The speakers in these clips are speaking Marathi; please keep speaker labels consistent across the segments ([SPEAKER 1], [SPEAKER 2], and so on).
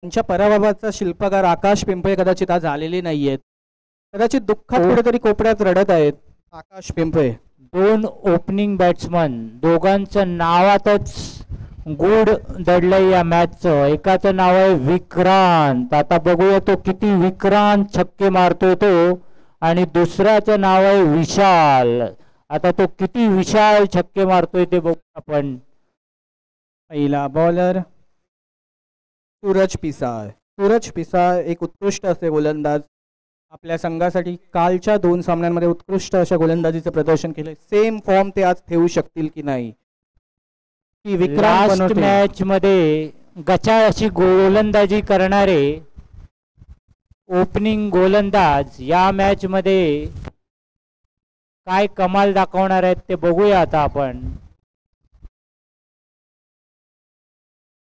[SPEAKER 1] त्यांच्या पराभवाचा शिल्पकार आकाश पिंपळे कदाचित आज आलेले नाहीयेत. कदाचित दुःखात कुठेतरी कोपऱ्यात रडत आहेत आकाश पिंपळे.
[SPEAKER 2] दोन ओपनिंग बॅट्समन दोघांचं नावातच गुड दडलंय या मॅचचं. एकाचं नाव आहे विक्रांत. आता बघूया तो किती विक्रांत छक्के मारतोय तो, आणि दुसऱ्याचं नाव आहे विशाल. आता तो किती विशाल छक्के मारतोय ते बघू आपण.
[SPEAKER 1] पहिला बॉलर सूरज पिसाळ. सूरज पिसाळ एक उत्कृष्ट असे गोलंदाज. आपल्या संघासाठी कालच्या 2 सामन्यांमध्ये उत्कृष्ट अशा गोलंदाजीचं प्रदर्शन केले. सेम फॉर्म ते आज ठेवू शकतील की नाही की
[SPEAKER 2] लास्ट मॅच मध्ये गचाळ अशी गोलंदाजी करणारे ओपनिंग गोलंदाज या मॅच मध्ये काय कमाल दाखवणार आहेत ते बघूया आता आपण.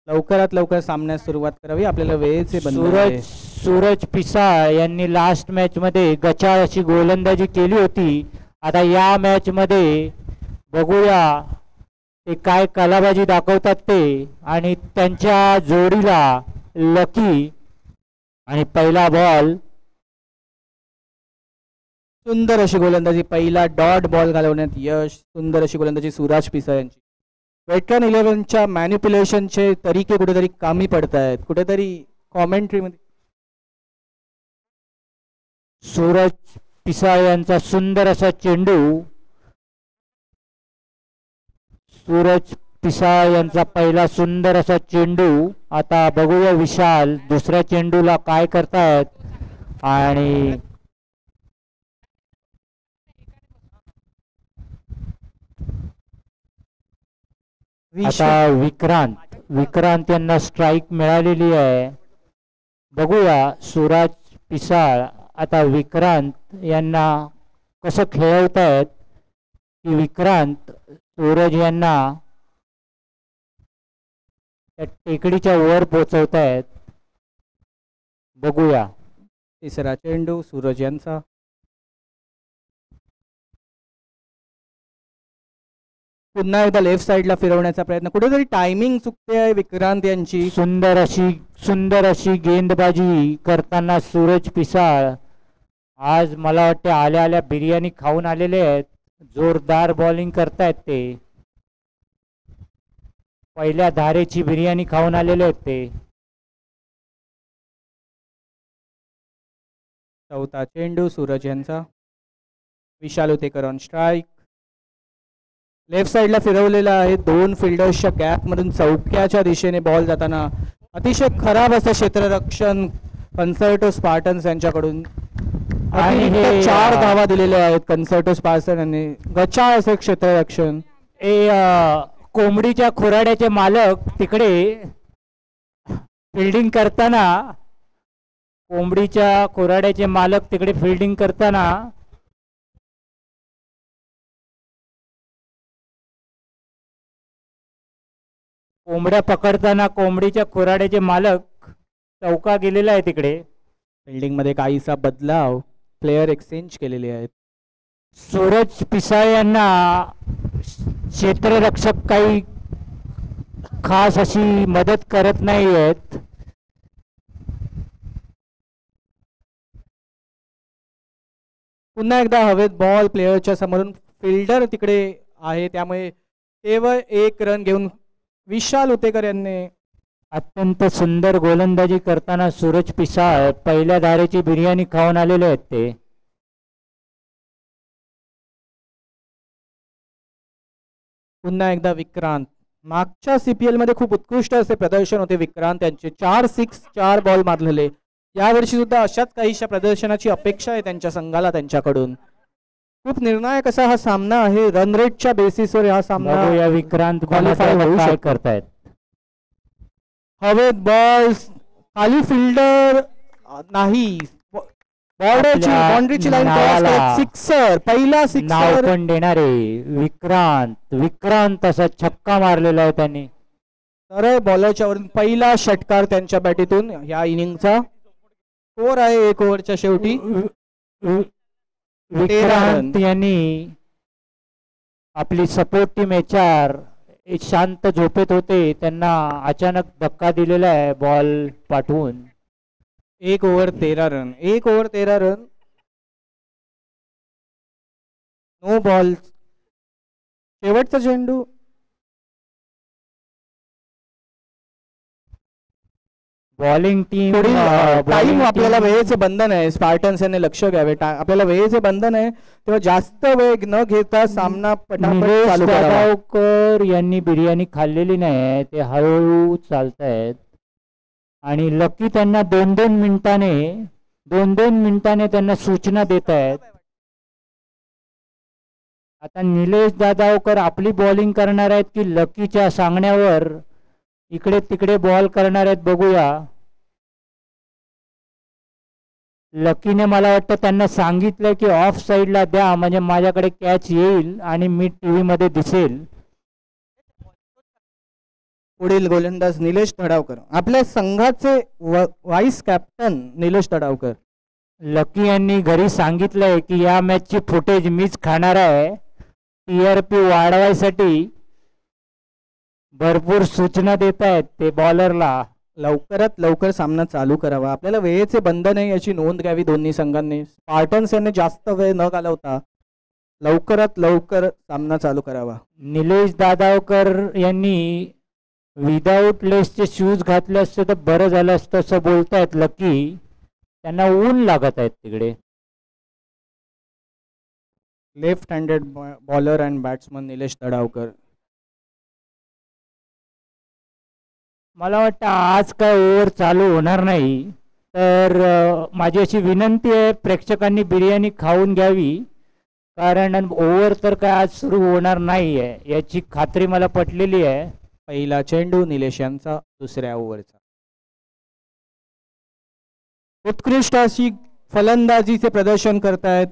[SPEAKER 1] लवकरात लवकर सामन्यास सुरुवात करावी, आपल्याला वेळेचे बंधन आहे.
[SPEAKER 2] सूरज पिसाळ यांनी लास्ट मॅच मध्ये गचाळ अशी गोलंदाजी केली होती. आता या मॅच मध्ये बघूया ते काय कलाबाजी दाखवतात ते, आणि त्यांच्या जोडीला लकी. आणि पहिला बॉल
[SPEAKER 1] सुंदर अशी गोलंदाजी, पहिला डॉट बॉल घालवण्यात यश. सुंदर अशी गोलंदाजी सूरज पिसाळ यांची. वेटरन 11च्या मॅन्युप्युलेशनचे तरीके कुठेतरी कामी पडत आहेत. कुठेतरी कॉमेंट्रीमध्ये
[SPEAKER 2] सूरज पिसाळ यांचा सुंदर असा चेंडू. सूरज पिसाळ यांचा पहिला सुंदर असा चेंडू. आता बघूया विशाल दुसऱ्या चेंडूला काय करतायत. आणि आता विक्रांत यांना स्ट्राईक मिळालेली आहे. बघूया सूरज पिसाळ आता विक्रांत यांना कसं खेळवतायत, की विक्रांत सूरज यांना त्या टेकडीच्या वर पोहोचवतायत. बघूया.
[SPEAKER 1] तिसरा चेंडू सूरज यांचा. पुन्हा एकदा लेफ्ट साइडला फिरवण्याचा प्रयत्न. कुठेतरी टायमिंग चुकते आहे विक्रांत यांची.
[SPEAKER 2] सुंदर अशी गेंदबाजी करताना सूरज पिसाळ आज मला वाटते आल्या आल्या बिर्याणी खाऊन आलेले आहेत. जोरदार बॉलिंग करतायत ते. पहिल्या धारेची बिर्याणी खाऊन आलेले आहेत ते.
[SPEAKER 1] चौथा चेंडू सूरज यांचा. विशाल उतेकर ऑन स्ट्राईक. लेफ्ट साइडला फिरवलेला आहे. 2 फिल्डर्सच्या गॅप मधून चौक्याच्या दिशेने बॉल जाताना अतिशय खराब असं क्षेत्ररक्षण कन्सर्टो स्पार्टन्स यांच्याकडून. आणि 4 धावा दिलेल्या आहेत कन्सर्टो स्पार्टन्स यांनी. गचाळ असं क्षेत्ररक्षण.
[SPEAKER 2] कोंबडीच्या खुराड्याचे मालक तिकडे फिल्डिंग करताना, कोंबडीच्या खुराड्याचे मालक तिकडे फिल्डिंग करताना कोंबड्या पकडताना कोंबडीच्या खुराड्याचे मालक चौका गेलेला आहे तिकडे.
[SPEAKER 1] फिल्डिंग मध्ये काहीसा बदलाव, प्लेयर एक्सचेंज केलेले आहेत.
[SPEAKER 2] सूरज पिसाळ यांना क्षेत्ररक्षक काही खास अशी मदत करत नाही आहेत.
[SPEAKER 1] पुन्हा एकदा हवेत बॉल प्लेयरच्या समोरून. फिल्डर तिकडे आहे, त्यामुळे केवळ 1 रन घेऊन विशाल उतेकर यांनी.
[SPEAKER 2] अत्यंत सुंदर गोलंदाजी करताना सूरज पिसाळ पहिल्या धारेची बिर्याणी खाऊन आलेले आहेत ते.
[SPEAKER 1] पुन्हा एकदा विक्रांत. मागच्या CPL मध्ये खूप उत्कृष्ट असे प्रदर्शन होते विक्रांत यांचे. 4 6 4 बॉल मारलेले. यावर्षी सुद्धा अशाच काहीशा प्रदर्शनाची अपेक्षा आहे त्यांच्या संघाला त्यांच्याकडून. खूप निर्णायक असा हा सामना आहे. रन रेटच्या बेसिसवर हा सामना.
[SPEAKER 2] विक्रांत क्वालिफाय करतायत.
[SPEAKER 1] हवेत बॉल, खाली फिल्डर नाही, बॉर्डरची बाउंड्रीची लाईन क्रॉस करत सिक्सर. पहिला सिक्सर.
[SPEAKER 2] नाव पण देणारे विक्रांत असा छक्का मारलेला आहे त्यांनी.
[SPEAKER 1] सरळ बॉलरच्या वरून पहिला षटकार त्यांच्या बॅटीतून या इनिंगचा. स्कोर आहे 1 ओव्हरच्या शेवटी.
[SPEAKER 2] विक्रांत यांनी आपली सपोर्ट टीम HR शांत झोपेत होते त्यांना अचानक धक्का दिलेला आहे बॉल पाठवून.
[SPEAKER 1] 1 over 13 run, 1 over 13 run, no ball. शेवटचा चेंडू.
[SPEAKER 2] बॉलिंग टीम
[SPEAKER 1] पुढील टाइम आपल्याला वेळेचे बंधन आहे. स्पार्टन्स यांनी लक्ष घ्यावे. आपल्याला वेळेचे बंधन आहे तेव्हा जास्त वेळ न घेता सामना पटापट चालू करावा.
[SPEAKER 2] दादावकर यांनी बिर्याणी खाल्लेली नाही, ते हळूहळू चालतायत आणि लकी त्यांना 2-2 मिनिटाने त्यांना सूचना देत आहेत. आता निलेश दादावकर आपली बॉलिंग करणार आहेत की लकीच्या सांगण्यावर इकडे तिकडे बॉल करणार आहेत बघूया. लकीने मला वाटतं त्यांना सांगितलं की ऑफ साईडला द्या म्हणजे माझ्याकडे कॅच येईल आणि मी टीव्ही मध्ये दिसेल.
[SPEAKER 1] पुढील गोलंदाज निलेश धडावकर, आपल्या संघाचे व्हाईस कॅप्टन निलेश धडावकर.
[SPEAKER 2] लकी यांनी घरी सांगितलंय की या मॅचची फुटेज मीच खाणार आहे. TRP वाढवायसाठी भरपूर सूचना देत आहेत ते बॉलरला.
[SPEAKER 1] लवकरात लवकर सामना चालू करावा. आपल्याला वेळेचे बंधन आहे याची नोंद घ्यावी दोन्ही संघांनी. स्पार्टन्स यांनी जास्त वेळ न घालवता लवकरात लवकर सामना चालू करावा.
[SPEAKER 2] निलेश दादावकर यांनी विदाऊट लेसचे शूज घातले असते तर बरं झालं असतं असं बोलतायत लकी. त्यांना ऊन लागत आहेत तिकडे.
[SPEAKER 1] Left handed bowler and batsman Nilesh Dhadavkar.
[SPEAKER 2] मला वाटतं आज काय ओव्हर चालू होणार नाही, तर माझी अशी विनंती आहे प्रेक्षकांनी बिर्याणी खाऊन घ्यावी, कारण ओव्हर तर काय आज सुरू होणार नाही आहे याची खात्री मला पटलेली आहे.
[SPEAKER 1] पहिला चेंडू निलेश यांचा, दुसऱ्या ओव्हरचा. उत्कृष्ट अशी फलंदाजीचे प्रदर्शन करतायत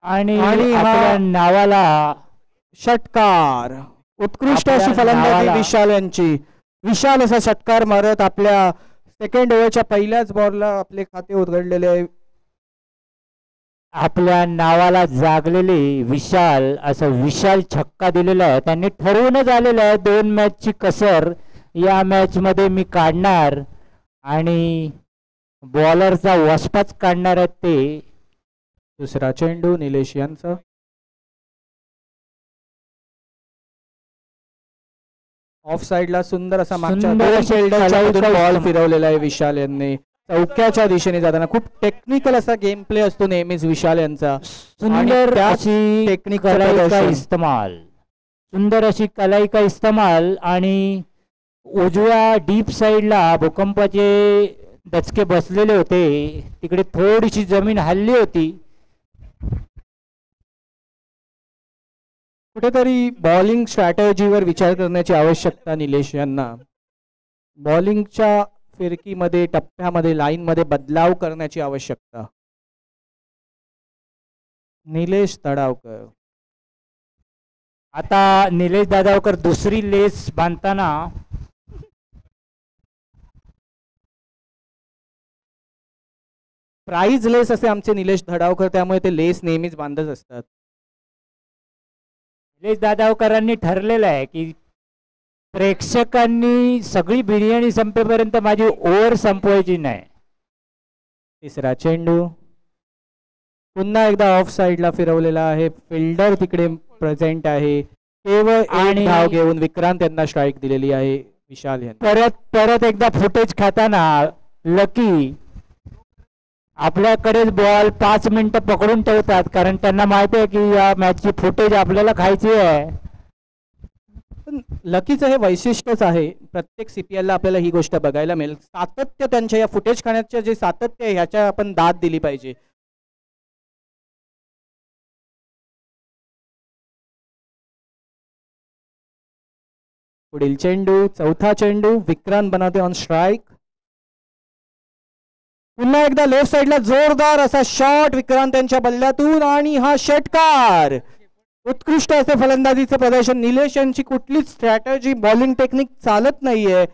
[SPEAKER 2] आणि आपल्या नावाला
[SPEAKER 1] षटकार. उत्कृष्ट अशी
[SPEAKER 2] आपल्या
[SPEAKER 1] फलंदाजी
[SPEAKER 2] नावाला
[SPEAKER 1] विशाल यांची. विशाल असा षटकार मारत आपल्या सेकंड ओव्हरच्या पहिल्याच बॉलला आपले खाते उघडलेले आहे.
[SPEAKER 2] आपल्या नावाला जागलेले विशाल असं विशाल छक्का दिलेला आहे. त्यांनी ठरवूनच आलेलं आहे 2 मॅचची कसर या मॅच मध्ये मी काढणार आणि बॉलरचा वसपाच काढणार आहेत ते.
[SPEAKER 1] दुसरा चेंडू निलेश यांचा. ऑफ साइडला सुंदर असा मागच्या बॉल फिरवलेला आहे विशाल यांनी चौक्याच्या दिशेने जाताना. खूप टेक्निकल असा गेम प्ले असतो नेहमीच विशाल यांचा.
[SPEAKER 2] सुंदर अशी सुंदर अशी कलाई का इस्तेमाल आणि उजव्या डीप साइडला भूकंपाचे दचके बसलेले होते, तिकडे थोडीशी जमीन हल्ली होती.
[SPEAKER 1] कुठेतरी बॉलिंग स्ट्रॅटेजीवर विचार करण्याची आवश्यकता निलेश यांना. बॉलिंगच्या फिरकीमध्ये, टप्प्यामध्ये, लाईनमध्ये बदलाव करण्याची आवश्यकता. निलेश धडावकर.
[SPEAKER 2] आता निलेश दादावकर दुसरी लेस बांधताना
[SPEAKER 1] प्राइज लेस असे आमचे निलेश धडावकर, त्यामुळे ते लेस नेहमीच बांधत असतात.
[SPEAKER 2] निलेश दादावकरांनी ठरलेलं आहे की प्रेक्षकांनी सगळी बिर्याणी संपेपर्यंत माझी ओव्हर संपवायची नाही.
[SPEAKER 1] तिसरा चेंडू पुन्हा एकदा ऑफ साइडला फिरवलेला आहे. फिल्डर तिकडे प्रेझेंट आहे. केवळ एक धाव घेऊन विक्रांत यांना स्ट्राईक दिलेली आहे विशाल यांनी.
[SPEAKER 2] परत एकदा फुटेज खाताना लकी आपल्याकडेच बॉल 5 मिनिटं पकडून ठेवतात, कारण त्यांना माहिती आहे की या मॅचची फुटेज आपल्याला खायची आहे.
[SPEAKER 1] लकीचं हे वैशिष्ट्यच आहे. प्रत्येक CPL ला आपल्याला ही गोष्ट बघायला मिळेल. सातत्य त्यांच्या या फुटेज खाण्याचे जे सातत्य आहे ह्याच्या आपण दाद दिली पाहिजे. पुढील चेंडू, चौथा चेंडू, विक्रांत बनवते ऑन स्ट्राईक. पुन्हा एकदा लेफ्ट साइडला जोरदार असा शॉट विक्रांत यांच्या बल्ल्यातून आणि हा षटकार. उत्कृष्ट असे फलंदाजीचे प्रदर्शन. निलेश यांची कुठलीच स्ट्रॅटेजी, बॉलिंग टेक्निक चालत नाहीये.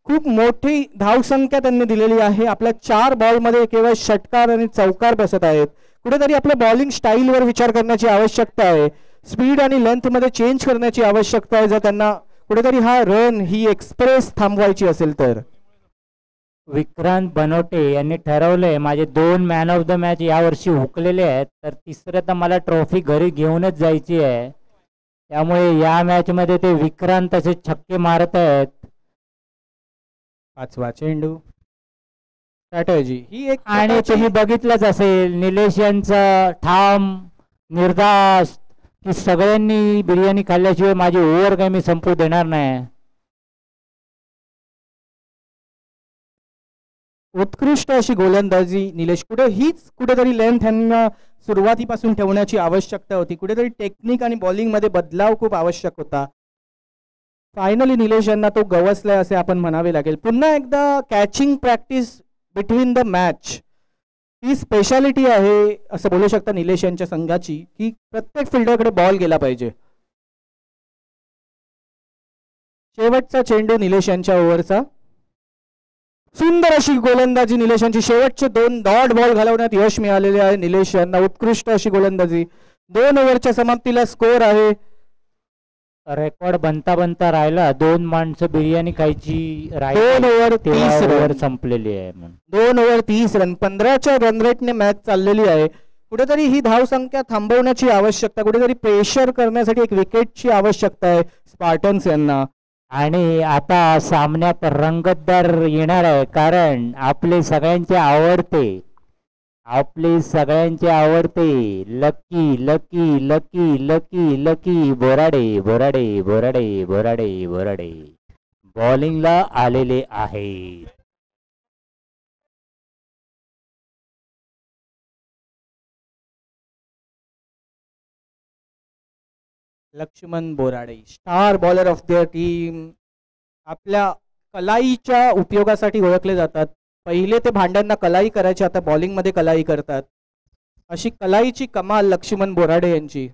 [SPEAKER 1] खूप मोठी धावसंख्या त्यांनी दिलेली आहे. आपल्या 4 बॉलमध्ये केवळ षटकार आणि चौकार बसत आहेत. कुठेतरी आपल्या बॉलिंग स्टाईलवर विचार करण्याची आवश्यकता आहे. स्पीड आणि लेंथमध्ये चेंज करण्याची आवश्यकता आहे जर त्यांना कुठेतरी हा रन ही एक्सप्रेस थांबवायची असेल तर.
[SPEAKER 2] विक्रांत बनवटे यांनी ठरवलंय माझे 2 मॅन ऑफ द मॅच यावर्षी हुकलेले आहेत, तर तिसरं तर मला ट्रॉफी घरी घेऊनच जायची आहे. त्यामुळे या मॅच मध्ये ते विक्रांत असे छक्के मारत आहेत.
[SPEAKER 1] 5वा चेंडू स्ट्रॅटेजी ही एक
[SPEAKER 2] आणि
[SPEAKER 1] प्रकारची-
[SPEAKER 2] तुम्ही बघितलंच असेल निलेश यांचा ठाम निर्धास्त की सगळ्यांनी बिर्याणी खाल्ल्याशिवाय माझी ओव्हर काही मी संपू देणार नाही.
[SPEAKER 1] उत्कृष्ट अशी गोलंदाजी निलेश. हीच कुठेतरी लेंथ यांना सुरुवातीपासून ठेवण्याची आवश्यकता होती. कुठेतरी टेक्निक आणि बॉलिंग मध्ये बदलाव खूप आवश्यक होता. फायनली निलेश यांना तो गवसलाय असे आपण म्हणावे लागेल. पुन्हा एकदा catching practice between the match he speciality आहे असं बोलू शकता निलेश यांच्या संघाची, की प्रत्येक फिल्डरकडे बॉल गेला पाहिजे. शेवटचा चेंडू निलेश यांच्या ओव्हरचा. सुंदर अशी गोलंदाजी निलेश यांची. शेवटचे 2 डॉट बॉल घालवण्यात यश मिळालेले आहे निलेश यांना. उत्कृष्ट अशी गोलंदाजी. 2 ओव्हरच्या समाप्तीला स्कोर आहे.
[SPEAKER 2] रेकॉर्ड बनता बनता राहिला. 2 माणसं बिर्याणी खायची
[SPEAKER 1] 2 ओव्हर 30
[SPEAKER 2] ओव्हर
[SPEAKER 1] रन.
[SPEAKER 2] संपलेली आहे म्हणून
[SPEAKER 1] 2 ओव्हर 30 रन. 15च्या रन रेटने मॅच चाललेली आहे. कुठेतरी ही धावसंख्या थांबवण्याची आवश्यकता, कुठेतरी प्रेशर करण्यासाठी एक विकेटची आवश्यकता आहे स्पार्टन्स यांना.
[SPEAKER 2] आणि आता सामन्यात रंगतदार येणार आहे, कारण आपले सगळ्यांचे आवडते Lucky Lucky Lucky Lucky Lucky Borade Borade Borade Borade Borade बॉलिंगला आलेले आहेत.
[SPEAKER 1] Laxman Borade star bowler of their team. आपल्या कलाईच्या उपयोगासाठी ओळखले जातात. पहिले ते भांड्यांना कलाई करायचे, आता बॉलिंग मध्ये कलाई करतात. अशी कलाईची कमाल लक्ष्मण बोराडे यांची.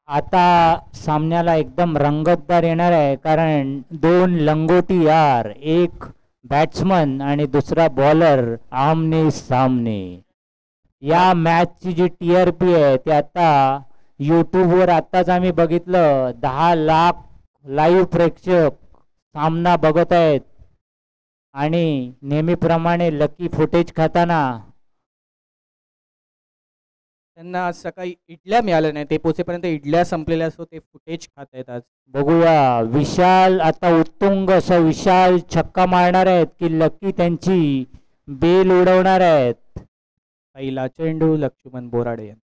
[SPEAKER 2] आता सामन्याला एकदम रंगतदार येणार आहे, कारण 2 लंगोटी यार, एक बॅट्समन आणि दुसरा बॉलर आमने सामने. या मॅचची जी TRP आहे ते आता यूट्यूबवर आत्ताच आम्ही बघितलं 10 लाख लाईव्ह प्रेक्षक सामना बघत आहेत. आणि नेहमीप्रमाणे लकी फुटेज खाताना
[SPEAKER 1] त्यांना आज सकाळी इडल्या मिळाल्या नाही. ते पोचेपर्यंत इडल्या संपलेल्या असो, ते फुटेज खात आहेत आज.
[SPEAKER 2] बघूया. विशाल आता उत्तुंग असा विशाल छक्का मारणार आहेत की लकी त्यांची बेल उडवणार आहेत.
[SPEAKER 1] पहिला चेंडू लक्ष्मण बोराडे यांचा.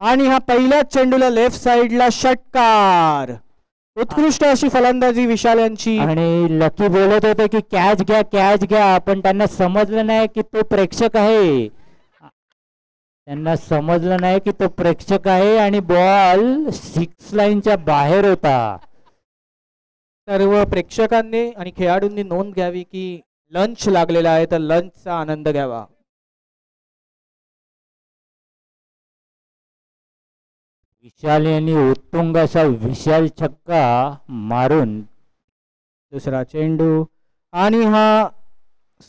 [SPEAKER 1] आणि हा पहिल्याच चेंडूला लेफ्ट साइडला षटकार. उत्कृष्ट अशी फलंदाजी विशाल यांची.
[SPEAKER 2] आणि लकी बोलत होते की कॅच घ्या, पण त्यांना समजलं नाही की तो प्रेक्षक आहे. आणि बॉल 6 लाईनच्या बाहेर होता.
[SPEAKER 1] सर्व प्रेक्षकांनी आणि खेळाडूंनी नोंद घ्यावी की लंच लागलेला आहे, तर लंचचा आनंद घ्यावा.
[SPEAKER 2] विशाल यांनी उत्तुंग असा विशाल छक्का मारून
[SPEAKER 1] दुसरा चेंडू. आणि हा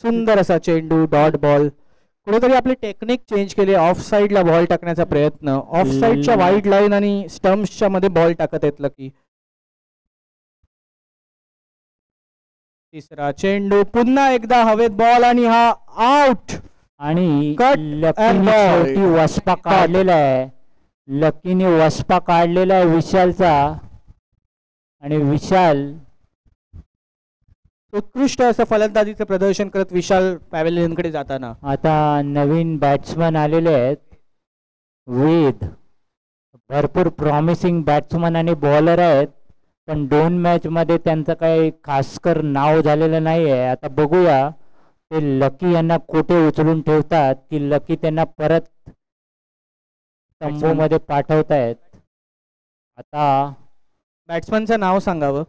[SPEAKER 1] सुंदर असा चेंडू डॉट बॉल. कुठेतरी आपली टेक्निक चेंज केली. ऑफ साईडला बॉल टाकण्याचा प्रयत्न. ऑफ साईडच्या वाईड लाईन आणि स्टम्प्सच्या मध्ये बॉल टाकत आहेत लकी. तिसरा चेंडू. पुन्हा एकदा हवेत बॉल आणि हा आउट.
[SPEAKER 2] आणि
[SPEAKER 1] Cut and ball.
[SPEAKER 2] लकीने वसपा काढलेला आहे विशालचा. आणि विशाल
[SPEAKER 1] उत्कृष्ट असं फलंदाजीचं प्रदर्शन करत विशाल पॅव्हेलियनकडे जाताना.
[SPEAKER 2] आता नवीन बॅट्समन आलेले आहेत. वेद भरपूर प्रॉमिसिंग बॅट्समन आणि बॉलर आहेत, पण 2 मॅच मध्ये त्यांचं काही खासकर नाव झालेलं नाही आहे. आता बघूया ते लकी यांना कुठे उचलून ठेवतात की लकी त्यांना परत तंबू मध्ये पाठवतायत. आता
[SPEAKER 1] बॅट्समनचं नाव सांगावं.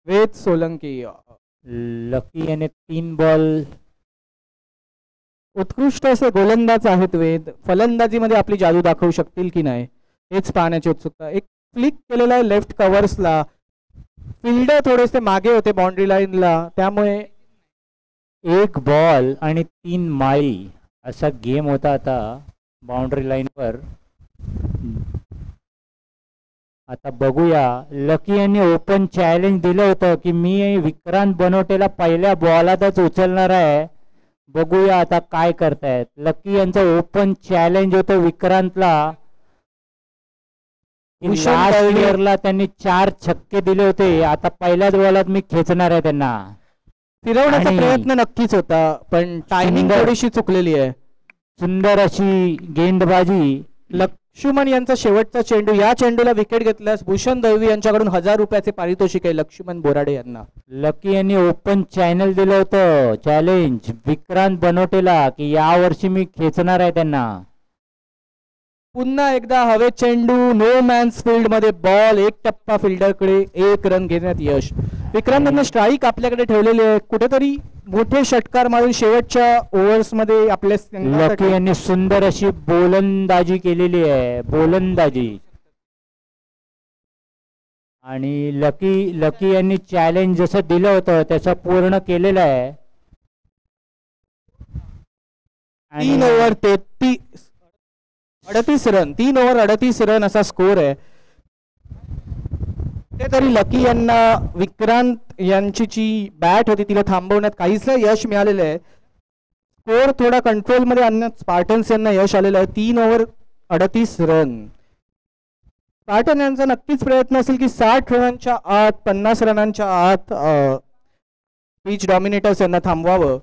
[SPEAKER 1] वेद सोलंकी.
[SPEAKER 2] लकी याने 3 बॉल.
[SPEAKER 1] उत्कृष्ट असे गोलंदाज आहेत वेद. फलंदाजीमध्ये आपली जादू दाखवू शकतील की नाही हेच पाहण्याची उत्सुकता. एक फ्लिक केलेला आहे लेफ्ट कव्हर्सला. फिल्डर थोडेसे मागे होते बाउंड्री लाईनला, त्यामुळे
[SPEAKER 2] 1 बॉल आणि 3 माळी. असा गेम होता आता बाउंड्री लाईनवर. आता बघूया, लकी यांनी ओपन चॅलेंज दिलं होतं की मी विक्रांत बनवटेला पहिल्या बॉलातच उचलणार आहे. बघूया आता काय करतायत. लकी यांचं ओपन चॅलेंज होतं विक्रांतला. लास्ट इयरला त्यांनी 4 छक्के दिले होते. आता पहिल्याच बॉलात मी खेचणार आहे त्यांना.
[SPEAKER 1] फिरवण्याचा प्रयत्न नक्कीच होता, पण टायमिंग थोडीशी चुकलेली आहे.
[SPEAKER 2] सुंदर अशी गेंदबाजी.
[SPEAKER 1] लक्ष्मण यांचा शेवटचा चेंडू, या चेंडूला विकेट घेतल्यास भूषण दळवी यांच्याकडून 1000 रुपयाचे पारितोषिक आहे लक्ष्मण बोराडे यांना.
[SPEAKER 2] लकी यांनी ओपन चॅनल दिलं होतं चॅलेंज विक्रांत बनवटेला की यावर्षी मी खेचणार आहे त्यांना.
[SPEAKER 1] पुन्हा एकदा हवेत चेंडू, नो मॅन्स फील्ड मध्ये बॉल, एक टप्पा फिल्डरकडे, 1 रन घेण्यात यश. विक्रांत स्ट्राईक आपल्याकडे ठेवलेली आहे, कुठेतरी मोठे षटकार मारून शेवटच्या ओव्हर्स मध्ये आपल्या.
[SPEAKER 2] लकी यांनी सुंदर अशी गोलंदाजी केलेली आहे, गोलंदाजी. आणि लकी यांनी चॅलेंज जसं दिलं होतं त्याचं पूर्ण केलेलं आहे.
[SPEAKER 1] 3 ओव्हर 38 रन, 3 ओव्हर 38 रन असा स्कोर आहे. कुठेतरी लकी यांना विक्रांत यांची जी बॅट होती तिला थांबवण्यात काहीच यश मिळालेलं आहे. स्कोर थोडा कंट्रोल मध्ये आणण्यात स्पार्टन्स यांना यश आलेलं आहे. 3 ओव्हर 38 रन. स्पार्टन यांचा नक्कीच प्रयत्न असेल की 60 रनांच्या आत, 50 रनांच्या आत पिच डॉमिनेटर्स यांना थांबवावं,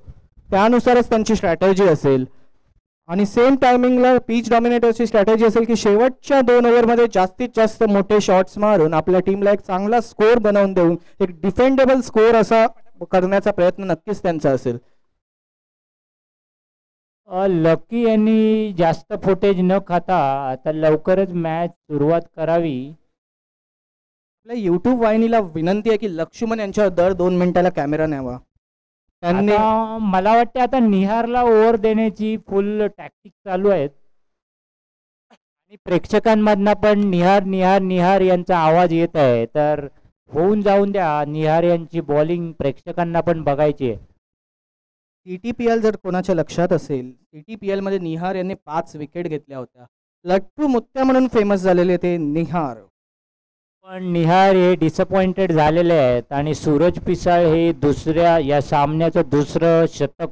[SPEAKER 1] त्यानुसारच त्यांची स्ट्रॅटेजी असेल. आणि सेम टायमिंगला पिच डॉमिनेटरची स्ट्रॅटेजी असेल की शेवटच्या 2 ओव्हरमध्ये जास्तीत जास्त मोठे शॉट्स मारून आपल्या टीमला एक चांगला स्कोर बनवून देऊन एक डिफेंडेबल स्कोर असा करण्याचा प्रयत्न नक्कीच त्यांचा असेल.
[SPEAKER 2] लकी यांनी जास्त फुटेज न खाता आता लवकरच मॅच सुरुवात करावी.
[SPEAKER 1] आपल्या यूट्यूब वाहिनीला विनंती आहे की लक्ष्मण यांच्यावर दर 2 मिनिटाला कॅमेरा न्यावा. त्यांनी
[SPEAKER 2] मला वाटते आता निहारला ओव्हर देण्याची फुल टॅक्टिक चालू आहेत. आणि प्रेक्षकांमधनं पण निहार निहार निहार यांचा आवाज येत आहे, तर होऊन जाऊन द्या. निहार यांची बॉलिंग प्रेक्षकांना पण बघायची आहे.
[SPEAKER 1] TTPL जर कोणाच्या लक्षात असेल, TTPL मध्ये निहार यांनी 5 विकेट घेतल्या होत्या. लट्टू मुत्या म्हणून फेमस झालेले ते निहार.
[SPEAKER 2] पण निहार हे डिसअपॉइंटेड झालेले आहेत. आणि सूरज पिसाळ हे दुसऱ्या या सामन्याचं दुसरं शतक.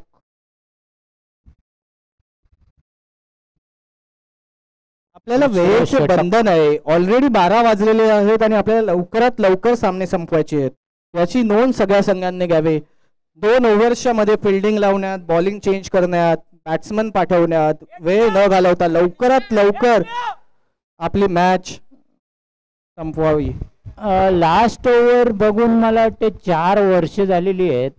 [SPEAKER 1] आपल्याला वेळेचे बंधन आहे, ऑलरेडी 12 वाजलेले आहेत आणि आपल्याला लवकरात लवकर सामने संपवायचे आहेत. याची नोंद सगळ्या संघांनी घ्यावी. 2 ओव्हर्सच्या मध्ये फिल्डिंग लावण्यात, बॉलिंग चेंज करण्यात, बॅट्समन पाठवण्यात वेळ न घालवता लवकरात लवकर आपली मॅच संपवावी.
[SPEAKER 2] लास्ट ओव्हर बघून मला वाटते 4 वर्ष झालेली आहेत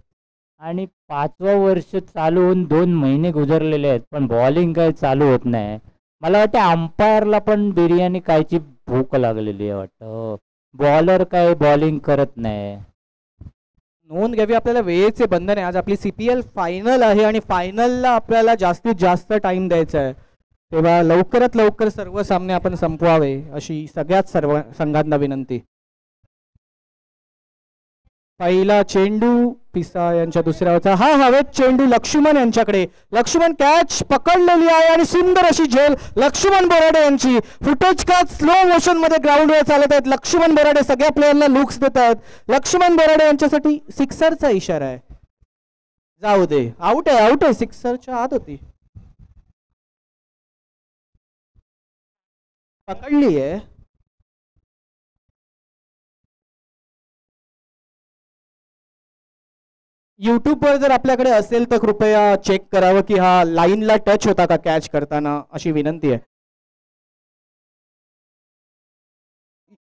[SPEAKER 2] आणि 5वं वर्ष चालू होऊन 2 महिने गुजरलेले आहेत, पण बॉलिंग काही चालू होत नाही. मला वाटतं अंपायरला पण बिर्याणी खायची भूक लागलेली आहे वाटतं. बॉलर काय बॉलिंग करत नाही.
[SPEAKER 1] नोंद घ्यावी, आपल्याला वेळेचे बंधन आहे. आज आपली CPL फायनल आहे आणि फायनलला आपल्याला जास्तीत जास्त टाइम द्यायचा आहे, तेव्हा लवकरात लवकर सर्व सामने आपण संपवावे अशी सगळ्याच सर्व संघांना विनंती. पहिला चेंडू पिसा यांच्या दुसऱ्याचा, हा हवेत चेंडू लक्ष्मण यांच्याकडे. लक्ष्मण कॅच पकडलेली आहे आणि सुंदर अशी झेल लक्ष्मण बोराडे यांची. फुटेज का स्लो मोशन मध्ये ग्राउंडवर चालत आहेत. लक्ष्मण बोराडे सगळ्या प्लेयरला लुक्स देत आहेत. लक्ष्मण बोराडे यांच्यासाठी सिक्सरचा इशारा आहे. जाऊ दे, आउट आहे, आउट आहे, सिक्सरच्या आत होती, पकडली आहे. यूट्यूबवर जर आपल्याकडे असेल तर कृपया चेक करावं की हा लाईनला टच होता का कॅच करताना, अशी विनंती आहे.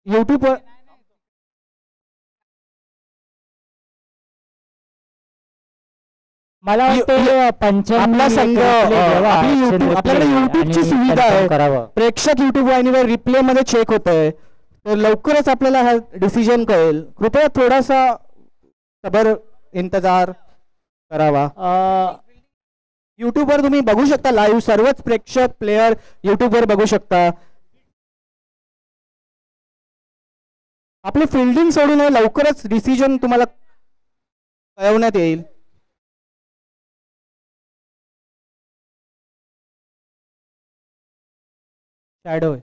[SPEAKER 1] यूट्यूबवर
[SPEAKER 2] मला
[SPEAKER 1] आपला संघ, आपल्याकडे युट्यूबची सुविधा आहे, प्रेक्षक युट्यूब वाहिनीवर रिप्ले मध्ये चेक होत आहे, तर लवकरच आपल्याला हा डिसिजन कळेल. कृपया थोडासा सबर इंतजार करावा. युट्यूबवर तुम्ही बघू शकता लाईव्ह, सर्वच प्रेक्षक प्लेयर युट्यूबवर बघू शकता. आपली फिल्डिंग सोडू नये, लवकरच डिसिजन तुम्हाला कळवण्यात येईल. शॅडो आहे.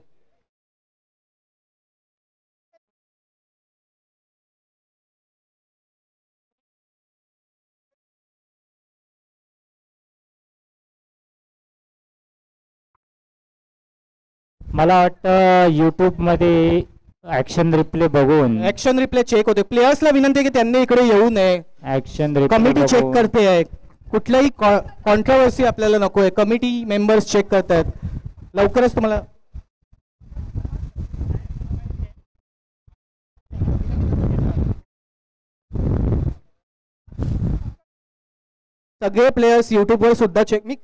[SPEAKER 2] मला वाटतं YouTube मध्ये ऍक्शन रिप्ले बघून
[SPEAKER 1] ऍक्शन रिप्ले चेक होते. प्लेयर्सला विनंती आहे की त्यांनी इकडे येऊ नये.
[SPEAKER 2] ऍक्शन रिप्ले
[SPEAKER 1] कमिटी चेक करते आहे. कुठलाही कॉन्ट्रोवर्सी आपल्याला नको आहे. कमिटी मेंबर्स चेक करतायत. लवकरच तुम्हाला सगळे प्लेयर्स युट्यूबवर सुद्धा चेक. मी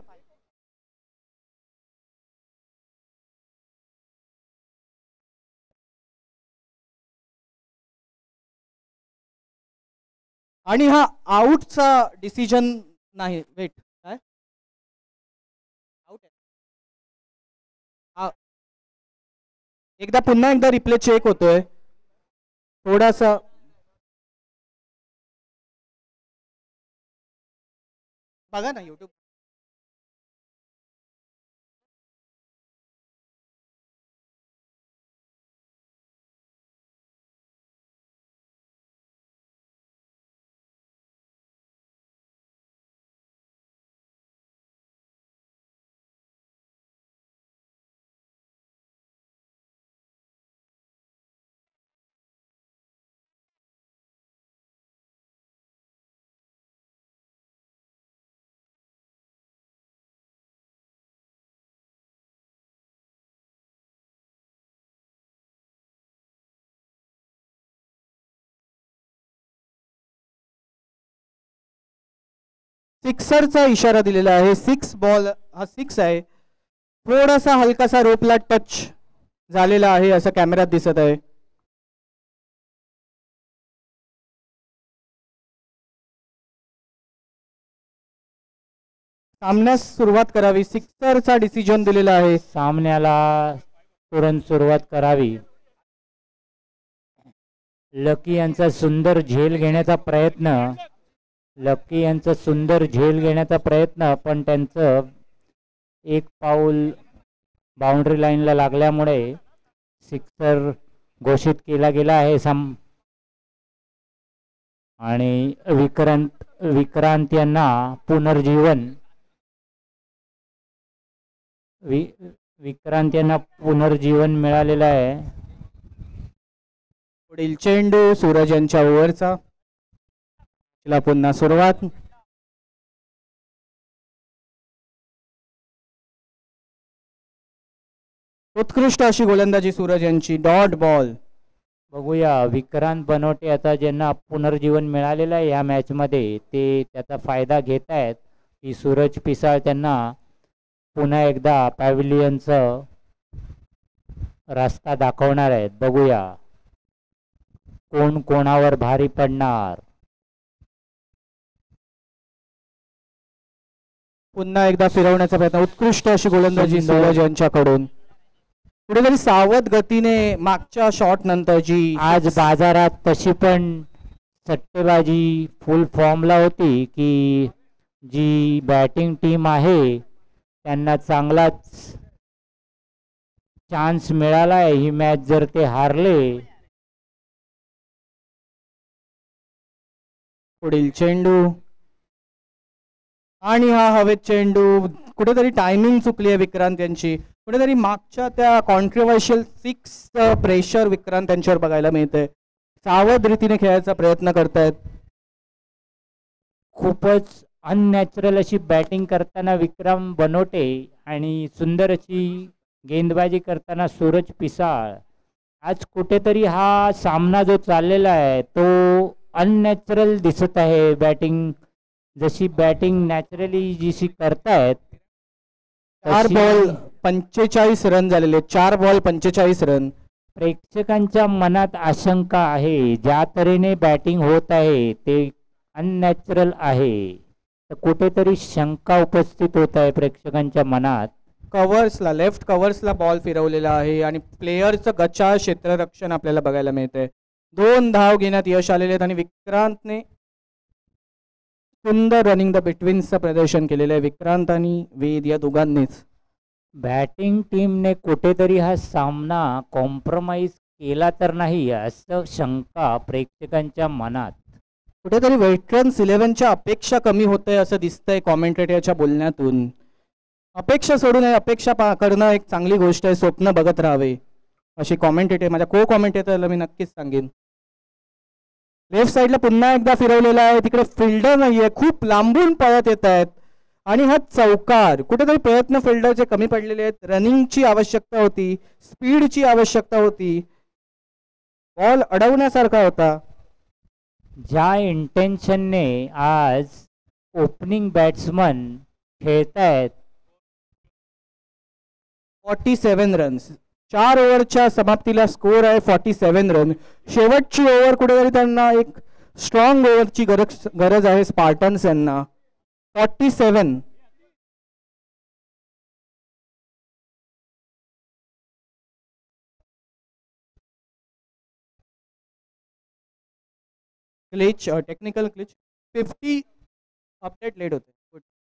[SPEAKER 1] आणि हा आउटचा डिसिजन नाही. वेट, काय आउट आहे? एकदा पुन्हा एकदा रिप्ले चेक होतोय. थोडासा बघा ना युट्यूब. सिक्सरचा इशारा दिलेला आहे. 6 बॉल हा 6 आहे. थोडासा हलकासा रोपला टच झालेला आहे असं कॅमेऱ्यात दिसत आहे. सामन्यास सुरुवात करावी. सिक्सरचा डिसिजन दिलेला आहे.
[SPEAKER 2] सामन्याला तुरंत सुरुवात करावी. लकी यांचा सुंदर झेल घेण्याचा प्रयत्न. लकी यांचा सुंदर झेल घेण्याचा प्रयत्न, पण त्यांचं एक पाऊल बाउंड्री लाईनला लागल्यामुळे सिक्सर घोषित केला गेला आहे. आणि विक्रांत यांना पुनर्जीवन विक्रांत यांना पुनर्जीवन मिळालेलं आहे.
[SPEAKER 1] पुढील चेंडू सूरज यांच्या ओव्हरचा. तिला पुन्हा सुरुवात. उत्कृष्ट अशी गोलंदाजी सूरज यांची. Dot ball.
[SPEAKER 2] बघूया विक्रांत बनवटे आता ज्यांना पुनर्जीवन मिळालेलं आहे या मॅचमध्ये, ते त्याचा फायदा घेत आहेत की सूरज पिसाळ त्यांना पुन्हा एकदा पॅव्हिलियनचं रस्ता दाखवणार आहेत. बघूया कोण कोणावर भारी पडणार.
[SPEAKER 1] पुन्हा एकदा फिरवण्याचा प्रयत्न. उत्कृष्ट अशी गोलंदाजी सूरज यांच्याकडून. कुठेतरी सावध गतीने मागच्या शॉट नंतर जी
[SPEAKER 2] आज बाजारात तशी पण सट्टेबाजी फुल फॉर्मला होती की जी बॅटिंग टीम आहे त्यांना चांगलाच चान्स मिळाला आहे ही मॅच जर ते हारले.
[SPEAKER 1] पुढील चेंडू आणि हा हवेत चेंडू. कुठेतरी टायमिंग चुकली आहे विक्रांत यांची. कुठेतरी मागच्या त्या कॉन्ट्रोवर्शियल 6 प्रेशर विक्रांत यांच्यावर बघायला मिळतंय. सावध रीतीने खेळायचा प्रयत्न करतायत.
[SPEAKER 2] खूपच अननॅचरल अशी बॅटिंग करताना विक्रम बनवटे आणि सुंदर अशी गेंदबाजी करताना सूरज पिसाळ. आज कुठेतरी हा सामना जो चाललेला आहे तो अननॅचरल दिसत आहे. बॅटिंग जशी बॅटिंग नॅचरली जशी करतायत.
[SPEAKER 1] 4 बॉल 45 रन झालेले. 4 बॉल 45 रन.
[SPEAKER 2] प्रेक्षकांच्या मनात आशंका आहे ज्या तऱ्हेने बॅटिंग होत आहे ते अननॅचरल आहे. तर कुठेतरी शंका उपस्थित होत आहे प्रेक्षकांच्या मनात.
[SPEAKER 1] कव्हर्सला लेफ्ट कव्हर्सला बॉल फिरवलेला आहे आणि प्लेयरचं गचाळ क्षेत्ररक्षण आपल्याला बघायला मिळतंय. 2 धाव घेण्यात यश आलेले आहेत आणि विक्रांतने सुंदर रनिंग द बिटवीन्सचं प्रदर्शन केलेलं आहे. विक्रांत आणि वेद या दोघांनीच.
[SPEAKER 2] बॅटिंग टीमने कुठेतरी हा सामना कॉम्प्रोमाइज केला तर नाही असं शंका प्रेक्षकांच्या मनात.
[SPEAKER 1] कुठेतरी वेटरन्स 11च्या अपेक्षा कमी होते असं दिसतंय कॉमेंटेटरच्या बोलण्यातून. अपेक्षा सोडू नये, अपेक्षा करणं एक चांगली गोष्ट आहे, स्वप्न बघत राहावे अशी कॉमेंटेटर माझ्या को कॉमेंटेटरला मी नक्कीच सांगेन. लेफ्ट साईडला पुन्हा एकदा फिरवलेला आहे, तिकडे फिल्डर नाहीये, खूप लांबून पळत येत आहेत आणि हा चौकार. कुठेतरी प्रयत्न फिल्डरचे कमी पडलेले आहेत, रनिंगची आवश्यकता होती, स्पीडची आवश्यकता होती, बॉल अडवण्यासारखा होता.
[SPEAKER 2] ज्या इंटेन्शनने आज ओपनिंग बॅट्समन खेळतायत
[SPEAKER 1] 47 रन्स, 4 ओव्हरच्या समाप्तीला स्कोर आहे 47 रन. शेवटची ओव्हर कुठेतरी त्यांना एक स्ट्रॉंग ओव्हरची गरज आहे स्पार्टन्स यांना. 47. Glitch, technical glitch. 50 update late होते.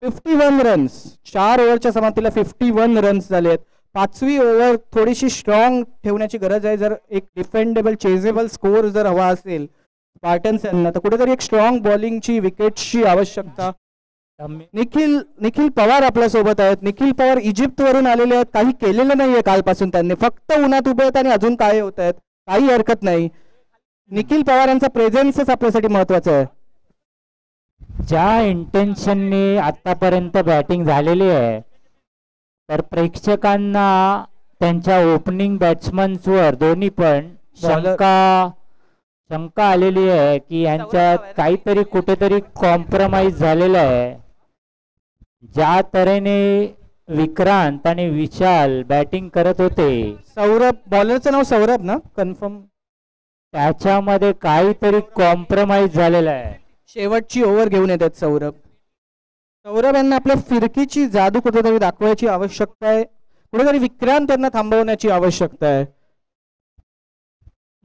[SPEAKER 1] 51 रन्स, 4 ओव्हरच्या समाप्तीला 51 रन्स झाले आहेत. 5वी ओव्हर थोडीशी स्ट्रॉंग ठेवण्याची गरज आहे. जर एक डिफेंडेबल चेजेबल स्कोर जर हवा असेल स्पार्टन्स यांना तर कुठेतरी एक स्ट्रॉंग बॉलिंगची विकेटची आवश्यकता. निखिल पवार आपल्या सोबत आहेत. निखिल पवार इजिप्तवरून आलेले आहेत, काही केलेलं नाहीये कालपासून त्यांनी, फक्त उन्हात उभे आहेत आणि अजून काय होत आहेत, काही हरकत नाही. निखिल पवार यांचा प्रेझेन्सच आपल्यासाठी महत्वाचा आहे.
[SPEAKER 2] ज्या इंटेन्शनने आतापर्यंत बॅटिंग झालेली आहे तर प्रेक्षकांना त्यांच्या ओपनिंग बॅट्समन्सवर दोन्ही पण शंका आलेली आहे की यांच्यात काहीतरी कुठेतरी कॉम्प्रोमाइज झालेलं आहे. ज्या तऱ्हेने विक्रांत आणि विशाल बॅटिंग करत होते,
[SPEAKER 1] सौरभ, बॉलरचं नाव सौरभ ना, कन्फर्म,
[SPEAKER 2] त्याच्यामध्ये काहीतरी कॉम्प्रोमाइज झालेलं आहे.
[SPEAKER 1] शेवटची ओव्हर घेऊन येतात सौरभ. सौरभ यांना आपल्या फिरकीची जादू कुठेतरी दाखवायची आवश्यकता आहे, कुठेतरी विक्रांत यांना थांबवण्याची आवश्यकता आहे.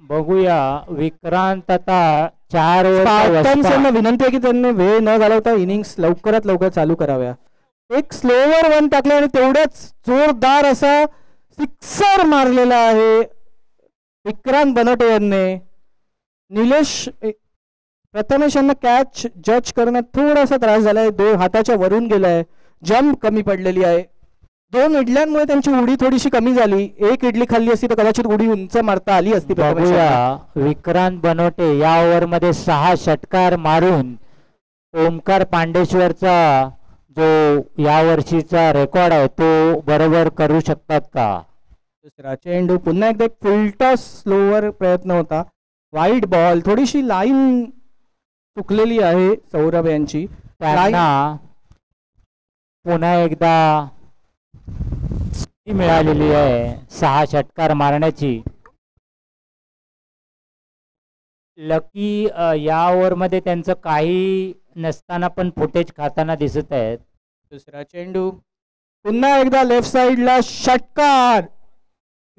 [SPEAKER 2] बघूया विक्रांत आता 4
[SPEAKER 1] ओव्हर. विनंती आहे की त्यांनी वेळ न घालवता इनिंग्स लवकरात लवकर चालू कराव्या. एक स्लोवर वन टाकले आणि तेवढ्याच जोरदार असा सिक्सर मारलेला आहे विक्रांत बनोटे यांनी. निलेश प्रथमेश यांना कॅच जज करण्यात थोडासा त्रास झालाय, हाताच्या वरून गेलाय, जम्प कमी पडलेली आहे. 2 इडल्यांमुळे त्यांची उडी थोडीशी कमी झाली. 1 इडली खाल्ली असती तर कदाचित उडी उंच मारता आली असती.
[SPEAKER 2] विक्रांत बनोटे या ओव्हर मध्ये 6 षटकार मारून ओमकार पांडेश्वरचा जो या वर्षीचा रेकॉर्ड आहे तो बरोबर करू शकतात का?
[SPEAKER 1] दुसरा चेंडू, पुन्हा एकदा एक फुलटॉस स्लोवर प्रयत्न होता, वाईट बॉल, थोडीशी लाईन चुकलेली आहे सौरभ यांची.
[SPEAKER 2] त्यांना पुन्हा एकदा मिळालेली आहे 6 षटकार मारण्याची. लकी या ओव्हर मध्ये त्यांचं काही नसताना पण फुटेज खाताना दिसत आहेत.
[SPEAKER 1] दुसरा चेंडू, पुन्हा एकदा लेफ्ट साइडला षटकार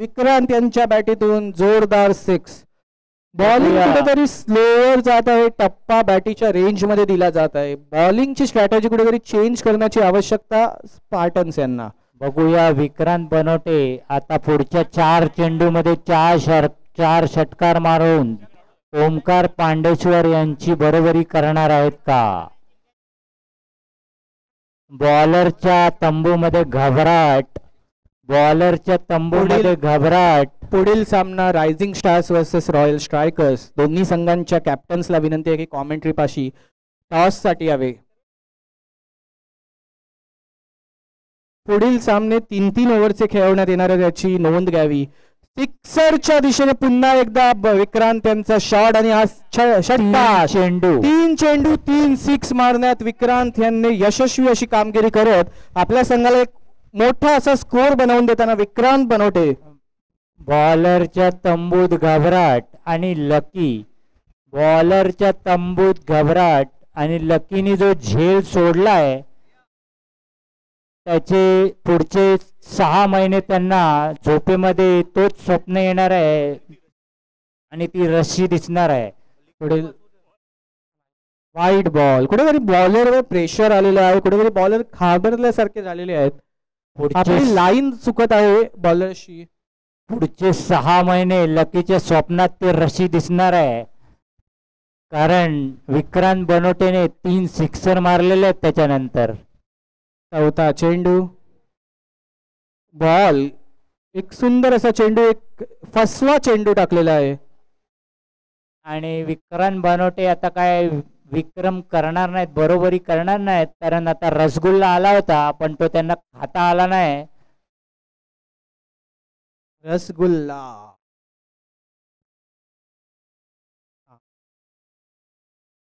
[SPEAKER 1] विक्रांत यांच्या बॅटीतून, जोरदार 6. बॉलिंग कुठेतरी स्लोअर जात आहे, टप्पा बॅटीच्या रेंज मध्ये दिला जात आहे. बॉलिंगची स्ट्रॅटेजी कुठेतरी चेंज करण्याची आवश्यकता स्पार्टन्स यांना.
[SPEAKER 2] बघूया विक्रांत बनोटे आता पुढच्या 4 चेंडू मध्ये 4 षटकार मारून ओमकार पांडेश्वर यांची बरोबरी करणार आहेत का? बॉलरच्या तंबूमध्ये घबराट,
[SPEAKER 1] पुढील सामना rising stars versus royal strikers. दोन्ही संघांच्या कॅप्टन्सला विनंती आहे की कॉमेंट्री पाशी टॉस साठी यावे. पुढील सामने 3-3 ओव्हरचे खेळवण्यात येणार आहे याची नोंद घ्यावी. सिक्सरच्या दिशेने पुन्हा एकदा विक्रांत यांचा शॉट आणि हा षटकार. 3 चेंडू 3 6 मारण्यात विक्रांत यांनी यशस्वी अशी कामगिरी करत आपल्या संघाला एक मोठा असा स्कोर बनवून देताना विक्रांत बनोटे.
[SPEAKER 2] बॉलरच्या तंबूत घबराट आणि लकी, बॉलरच्या तंबूत घबराट आणि लकीने जो झेल सोडलाय त्याचे पुढचे 6 महिने त्यांना झोपेमध्ये तोच स्वप्न येणार आहे आणि ती रस्सी दिसणार आहे.
[SPEAKER 1] पुढे वाईट बॉल, कुठेतरी बॉलरवर प्रेशर आलेलं आहे, कुठेतरी बॉलर घाबरल्यासारखे झालेले आहेत.
[SPEAKER 2] पुढचे
[SPEAKER 1] आपली लाईन चुकत आहे बॉलरशी.
[SPEAKER 2] पुढचे 6 महिने लकीच्या स्वप्नात ते रशी दिसणार आहे, कारण विक्रांत बनोटेने 3 सिक्सर मारलेले आहेत त्याच्यानंतर.
[SPEAKER 1] चौथा चेंडू, बॉल, एक सुंदर असा चेंडू, एक फसवा चेंडू टाकलेला आहे.
[SPEAKER 2] आणि विक्रांत बनोटे आता काय विक्रम करणार नाहीत, बरोबरी करणार नाहीत, कारण आता रसगुल्ला आला होता पण तो त्यांना खाता आला नाही.
[SPEAKER 1] रसगुल्ला.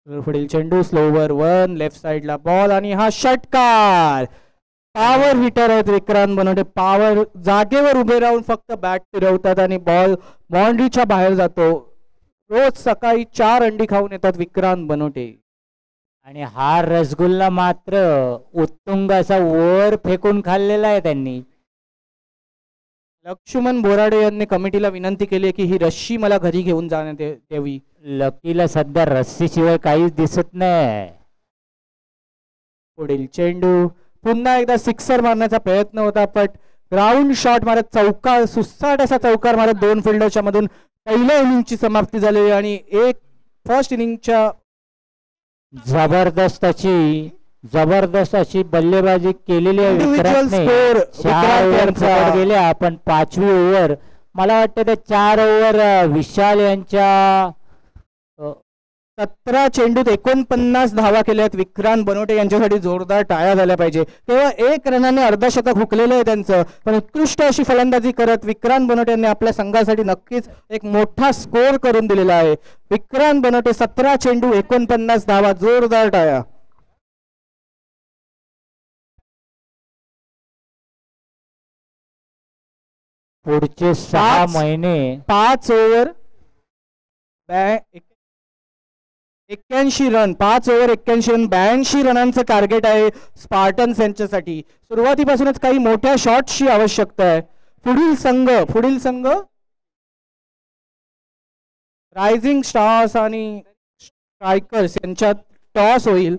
[SPEAKER 1] पुढील चेंडू, स्लोवर वन, लेफ्ट साइडला बॉल आणि हा षटकार. पॉवर हिटर आहेत विक्रांत बनोटे. पॉवर, जागेवर उभे राहून फक्त बॅट फिरवतात आणि बॉल बाउंड्रीच्या बाहेर जातो. रोज सकाळी 4 अंडी खाऊन येतात विक्रांत बनोटे.
[SPEAKER 2] आणि हा रसगुल्ला मात्र उत्तुंग असा वर फेकून खाल्लेला आहे त्यांनी.
[SPEAKER 1] लक्ष्मण बोराडे यांनी कमिटीला विनंती केली की ही रश्शी मला घरी घेऊन जाण्यात यावी.
[SPEAKER 2] लकीला सध्या रस्सीशिवाय काहीच दिसत नाही.
[SPEAKER 1] पुढील चेंडू, पुन्हा एकदा सिक्सर मारण्याचा प्रयत्न होता, पण ग्राउंड शॉट मारत चौकार, सुसाट असा चौकार मारत 2 फिल्डरच्या मधून पहिल्या इनिंगची समाप्ती झालेली. आणि एक फर्स्ट इनिंगच्या
[SPEAKER 2] जबरदस्त अशी बल्लेबाजी केलेली आहे विक्रांतने.
[SPEAKER 1] स्कोर
[SPEAKER 2] 4 ओव्हर फुकट गेल्या, पण 5वी ओव्हर मला वाटतं त्या 4 ओव्हर विशाल यांच्या
[SPEAKER 1] 17 चेंडूत 49 धावा केल्यात विक्रांत बनोटे यांच्यासाठी जोरदार टाळ्या झाल्या पाहिजे. तेव्हा 1 रनाने अर्धशतक हुकलेलं आहे त्यांचं, पण उत्कृष्ट अशी फलंदाजी करत विक्रांत बनोटे यांनी आपल्या संघासाठी नक्कीच एक मोठा स्कोर करून दिलेला आहे. विक्रांत बनोटे 17 चेंडू 49 धावा, जोरदार टाळ्या.
[SPEAKER 2] पुढचे 6 महिने
[SPEAKER 1] 5 ओव्हर 81 रन, 5 ओव्हर 81 रन, 82 रनांचं टार्गेट आहे स्पार्टन्स यांच्यासाठी. सुरुवातीपासूनच काही मोठ्या शॉट्सची आवश्यकता आहे. पुढील संघ रायझिंग स्टार्स आणि स्ट्रायकर्स यांच्यात टॉस होईल.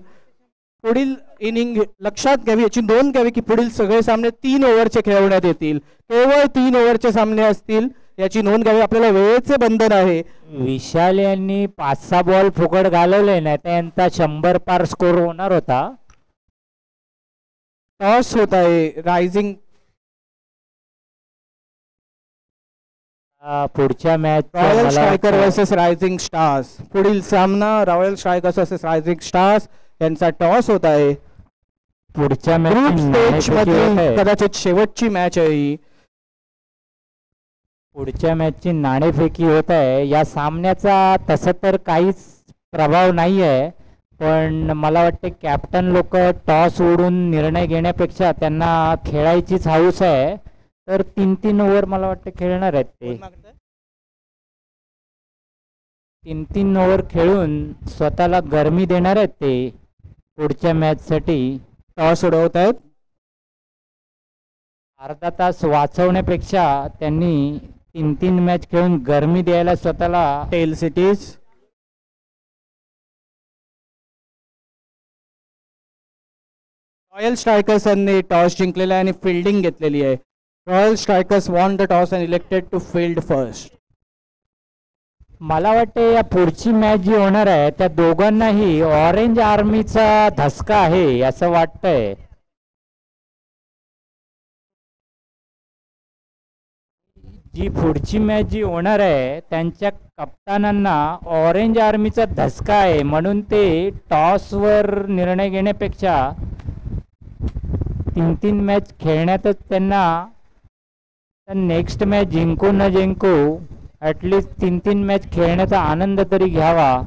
[SPEAKER 1] पुढील इनिंग लक्षात घ्यावी, याची नोंद घ्यावी की पुढील सगळे सामने 3 ओव्हरचे खेळवण्यात येतील. केवळ 3 ओव्हरचे सामने असतील, याची नोंद घ्यावी. आपल्याला वेळेचे बंधन आहे.
[SPEAKER 2] विशाल यांनी 5-6 बॉल फुकट घालवले, नाही तर यांचा 100 पार स्कोर होणार होता.
[SPEAKER 1] टॉस होत आहे रायझिंग.
[SPEAKER 2] पुढच्या match
[SPEAKER 1] royal striker versus rising stars. पुढील सामना royal strikers versus rising stars यांचा टॉस होत आहे.
[SPEAKER 2] पुढच्या
[SPEAKER 1] ग्रुप स्टेज मध्ये
[SPEAKER 2] मॅच
[SPEAKER 1] कदाचित शेवटची मॅच आहे ही.
[SPEAKER 2] पुढच्या मॅचची नाणेफेकी होत आहे. या सामन्याचा तसं तर काहीच प्रभाव नाही आहे, पण मला वाटते कॅप्टन लोक टॉस उडून निर्णय घेण्यापेक्षा त्यांना खेळायचीच हौस आहे, तर 3-3 ओव्हर मला वाटते खेळणार आहेत ते. 3-3 ओव्हर खेळून स्वतःला गरमी देणार आहेत ते पुढच्या मॅचसाठी.
[SPEAKER 1] टॉस उडवत आहेत.
[SPEAKER 2] अर्धा तास वाचवण्यापेक्षा त्यांनी 3-3 मॅच खेळून गरमी द्यायला स्वतःला.
[SPEAKER 1] टेल सिटीज. रॉयल स्ट्रायकर्स यांनी टॉस जिंकलेला आहे आणि फिल्डिंग घेतलेली आहे. Royal strikers won the toss and elected to field first.
[SPEAKER 2] मला वाटते या पुढची मॅच जी होणार आहे त्या दोघांनाही ऑरेंज आर्मीचा धसका आहे असं वाटतंय. जी पुढची मॅच जी होणार आहे त्यांच्या कप्तानांना ऑरेंज आर्मीचा धसका आहे, म्हणून ते टॉसवर निर्णय घेण्यापेक्षा 3-3 मॅच खेळण्यातच त्यांना नेक्स्ट मॅच जिंकू न जिंकू ॲटलिस्ट 3-3 मॅच खेळण्याचा आनंद तरी घ्यावा.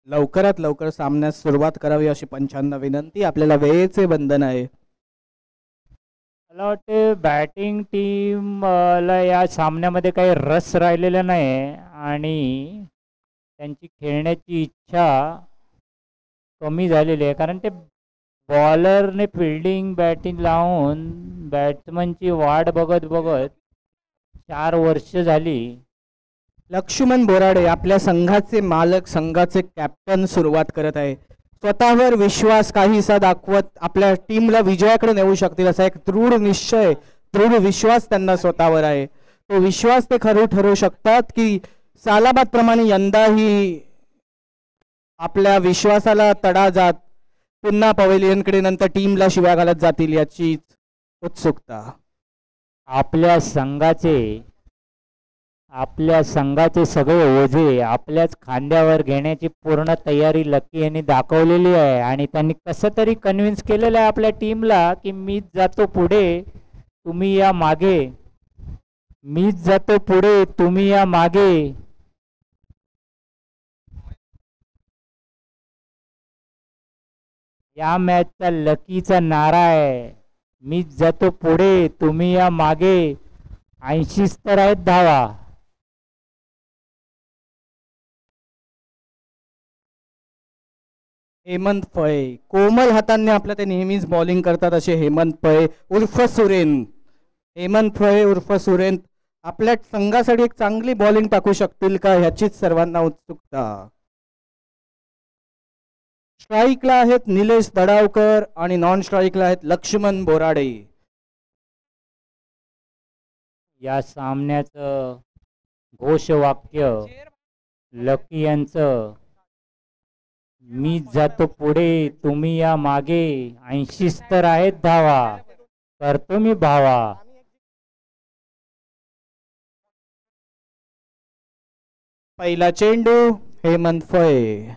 [SPEAKER 1] लवकरात लवकर सामन्यास सुरुवात करावी अशी पंचांना विनंती. आपल्याला वेळेचे बंधन आहे.
[SPEAKER 2] मला वाटते बॅटिंग टीमला या सामन्यामध्ये काही रस राहिलेला नाही आणि त्यांची खेळण्याची इच्छा कमी झालेली आहे, कारण ते बॉलरने फिल्डिंग बॅटिंग लावून बॅट्समनची वाट बघत बघत 4 वर्ष झाली.
[SPEAKER 1] लक्ष्मण बोराडे आपल्या संघाचे मालक, संघाचे कॅप्टन सुरुवात करत आहे. स्वतःवर विश्वास काहीसा दाखवत आपल्या टीमला विजयाकडे नेऊ शकतील असा एक दृढ निश्चय, दृढ विश्वास त्यांना स्वतःवर आहे. तो विश्वास ते खरं ठरवू शकतात की सालाबाद प्रमाणे यंदाही आपल्या विश्वासाला तडा जात पुन्हा पवेलियनकडे नंतर टीमला शिव्या घालत जातील याची उत्सुकता.
[SPEAKER 2] आपल्या संघाचे सगळे ओझे आपल्याच खांद्यावर घेण्याची पूर्ण तयारी लकी यांनी दाखवलेली आहे आणि त्यांनी कसं तरी कन्व्हिन्स केलेलं आहे आपल्या टीमला की मीच जातो पुढे, तुम्ही या मागे, मीच जातो पुढे, तुम्ही या मागे. या मॅचचा लकीचा नारा आहे, मीच जातो पुढे, तुम्ही या मागे. 80 तर आहेत धावा.
[SPEAKER 1] हेमंत फळे कोमल हातांनी आपल्या ते नेहमीच बॉलिंग करतात असे हेमंत फळे उर्फ सुरेन. हेमंत फळे उर्फ सुरेन आपल्या संघासाठी एक चांगली बॉलिंग टाकू शकतील का ह्याचीच सर्वांना उत्सुकता. स्ट्राईकला आहेत निलेश दडावकर आणि नॉन स्ट्राईकला आहेत लक्ष्मण बोराडे.
[SPEAKER 2] या सामन्याचं घोषवाक्य लकी यांचं, मीच जातो पुढे, तुम्ही या मागे. 80 तर आहेत धावा, करतो मी भावा.
[SPEAKER 1] पहिला चेंडू हेमंत फळे.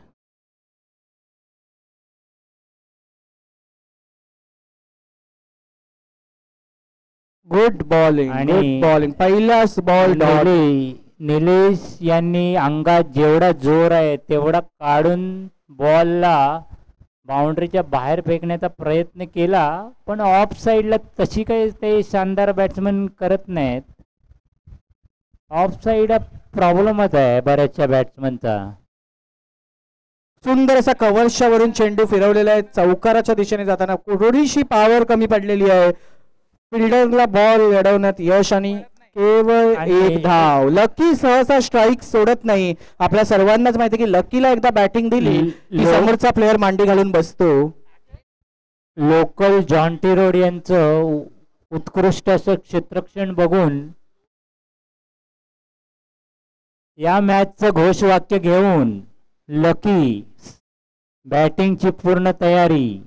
[SPEAKER 1] Good bowling, good bowling. पहिलाच बॉल डॉट.
[SPEAKER 2] निलेश यांनी अंगात जेवढा जोर आहे तेवढा काढून बॉलला बाउंड्रीच्या बाहेर फेकण्याचा प्रयत्न केला, पण ऑफ साईडला तशी काही ते शानदार बॅट्समन करत नाहीत. ऑफ साईड हा प्रॉब्लेमच आहे बऱ्याचशा बॅट्समनचा.
[SPEAKER 1] सुंदर असा कव्हर्सच्या वरून चेंडू फिरवलेला आहे चौकाराच्या दिशेने जाताना. थोडीशी पॉवर कमी पडलेली आहे. फिल्डरला बॉल अडवण्यात यश आणि केवळ एक धाव. लकी सहसा स्ट्राईक सोडत नाही. आपल्या सर्वांनाच माहिती की लकीला एकदा बॅटिंग दिली की समोरचा प्लेअर मांडी घालून बसतो.
[SPEAKER 2] लोकल जॉन्टी रोड यांचं उत्कृष्ट असं क्षेत्ररक्षण बघून या मॅचचं घोषवाक्य घेऊन लकी बॅटिंगची पूर्ण तयारी.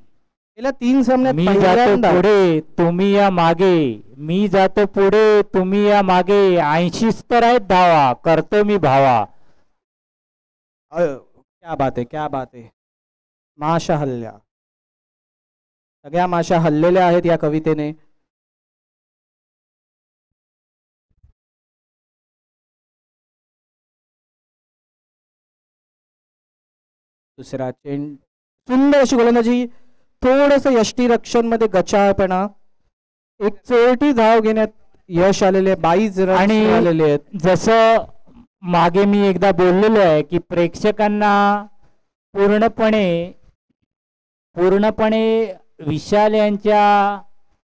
[SPEAKER 1] गेल्या 3 सामन्यात
[SPEAKER 2] मी जातो पुढे, तुम्ही या मागे, मी जातो पुढे, तुम्ही या मागे. 80 तर आहेत धावा, करतो मी भावा.
[SPEAKER 1] क्या बात आहे, क्या बात आहे. माशा हल्ल्या, सगळ्या माशा हल्लेल्या आहेत या कवितेने. दुसरा चेंडू, सुंदर अशी गोलंदाजी, थोडस यष्टीरक्षण मध्ये गचाळपणा. एक चोरटी धाव घेण्यात यश आलेले, 22 रन आलेले आहेत.
[SPEAKER 2] जसं मागे मी एकदा बोललेलो आहे की प्रेक्षकांना पूर्णपणे विशाल यांच्या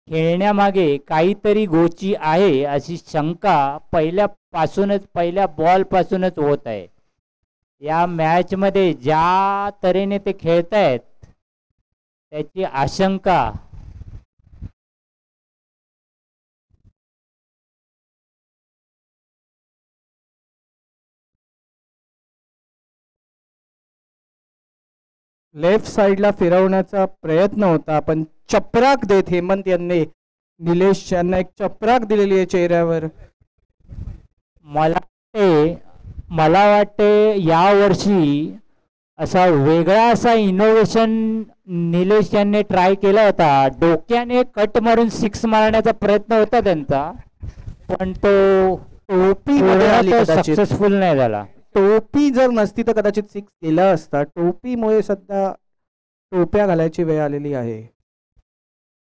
[SPEAKER 2] खेळण्यामागे काहीतरी गोची आहे अशी शंका पहिल्या बॉल पासूनच होत आहे. या मॅच मध्ये ज्या तऱ्हेने ते खेळतायत त्याची आशंका
[SPEAKER 1] लेफ्ट साइडला फिरवण्याचा प्रयत्न होता पण चपराक देत हेमंत यांनी निलेश यांना एक चपराक दिलेली आहे चेहऱ्यावर.
[SPEAKER 2] मला वाटते या वर्षी असा वेगळा असा इनोव्हेशन निलेश यांनी ट्राय केला होता. डोक्याने कट मारून 6 मारण्याचा प्रयत्न होता त्यांचा, पण तो
[SPEAKER 1] टोपी
[SPEAKER 2] सक्सेसफुल नाही झाला.
[SPEAKER 1] टोपी जर नसती तर कदाचित 6 केला असता. टोपीमुळे सध्या टोप्या घालायची वेळ आलेली आहे.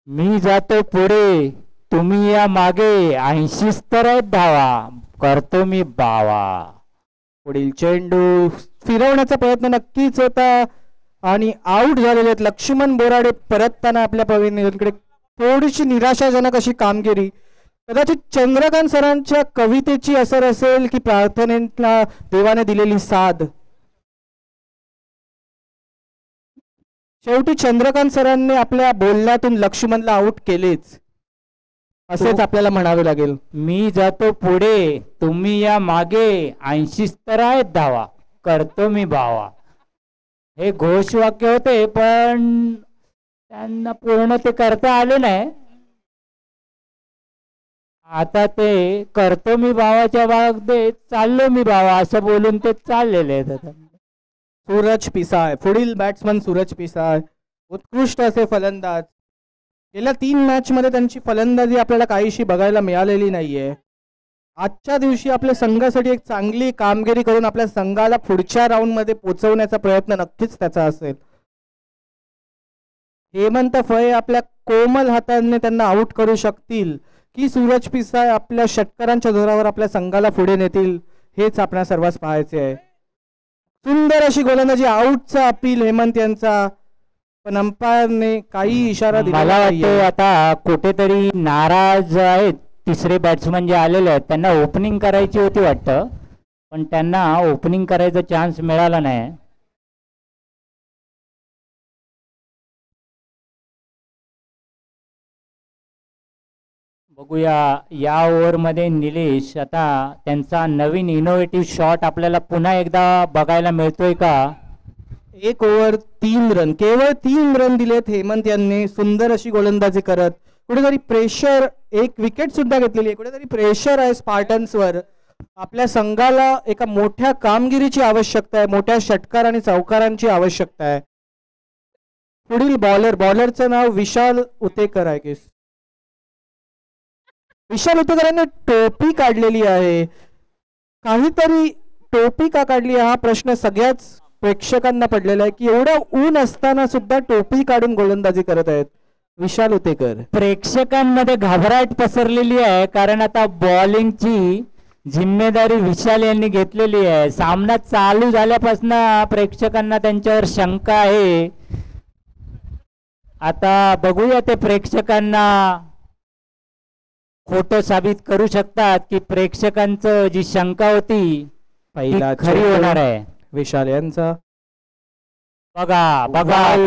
[SPEAKER 2] मी जातो पुढे, तुम्ही या मागे. 80 तर आहेत धावा, करतो मी बावा.
[SPEAKER 1] पुढील चेंडू फिरवण्याचा प्रयत्न नक्कीच होता आणि आउट झालेले आहेत लक्ष्मण बोराडे. परतताना आपल्या पवनकडे थोडीशी निराशाजनक अशी कामगिरी. कदाचित चंद्रकांत सरांच्या कवितेची असर असेल की प्रार्थनेला देवाने दिलेली साथ. शेवटी चंद्रकांत सरांनी आपल्या बोलण्यातून लक्ष्मणला आउट केलेच असेच आपल्याला म्हणावे लागेल.
[SPEAKER 2] मी जातो पुढे, तुम्ही या मागे, 80 तर आहेत धावा, करतो मी बावा. हे घोषवाक्य होते पण त्यांना पूर्ण ते करता आले नाही. आता ते करतो मी भावाच्या बागेत चाललो मी भावा असं बोलून ते चाललेले आहेत.
[SPEAKER 1] सूरज पिसाळ पुढील बॅट्समन सूरज पिसाळ उत्कृष्ट असे फलंदाज. गेल्या 3 मॅच मध्ये त्यांची फलंदाजी आपल्याला काहीशी बघायला मिळालेली नाहीये. आजच्या दिवशी आपल्या संघासाठी एक चांगली कामगिरी करून आपल्या संघाला पुढच्या राऊंड मध्ये पोहोचवण्याचा प्रयत्न नक्कीच त्याचा असेल. हेमंत फळे आपल्या कोमल हाताने त्यांना आउट करू शकतील की सूरज पिसाळ आपल्या षटकारांच्या जोरावर आपल्या संघाला पुढे नेतील हेच आपल्या सर्वांस पाहायचे आहे. सुंदर अशी गोलंदाजी, आउटचा अपील हेमंत यांचा, पण अंपायरने काही इशारा दिला.
[SPEAKER 2] मला वाटते आता कुठेतरी नाराज आहेत तिसरे बॅट्समन जे आलेले आहेत. त्यांना ओपनिंग करायची होती वाटतं पण त्यांना ओपनिंग करायचा चान्स मिळाला नाही. बघूया या ओव्हरमध्ये निलेश आता त्यांचा नवीन इनोव्हेटिव्ह शॉट आपल्याला पुन्हा एकदा बघायला मिळतोय का.
[SPEAKER 1] 1 ओव्हर 3 रन, केवळ 3 रन दिलेत हेमंत यांनी सुंदर अशी गोलंदाजी करत. कुठेतरी प्रेशर, एक विकेट सुद्धा घेतलेली आहे, कुठेतरी प्रेशर आहे स्पार्टन्सवर. आपल्या संघाला एका मोठ्या कामगिरीची आवश्यकता आहे, मोठ्या षटकार आणि चौकारांची आवश्यकता आहे. पुढील बॉलरचं नाव विशाल उतेकर आहे की विशाल उतेकरांनी टोपी काढलेली आहे. काहीतरी टोपी का काढली हा प्रश्न सगळ्याच प्रेक्षकांना पडलेला आहे की एवढं ऊन असताना सुद्धा टोपी काढून गोलंदाजी करत आहेत विशाल उतेकर.
[SPEAKER 2] प्रेक्षकांमध्ये घबराट पसरलेली आहे कारण आता बॉलिंगची जिम्मेदारी विशाल यांनी घेतलेली आहे. सामना चालू झाल्यापासून प्रेक्षकांना त्यांच्यावर शंका आहे. आता बघूया ते प्रेक्षकांना खोटं साबित करू शकतात की प्रेक्षकांचं जी शंका होती
[SPEAKER 1] पहिला
[SPEAKER 2] खरी होणार आहे.
[SPEAKER 1] विशाल यांचा
[SPEAKER 2] बघा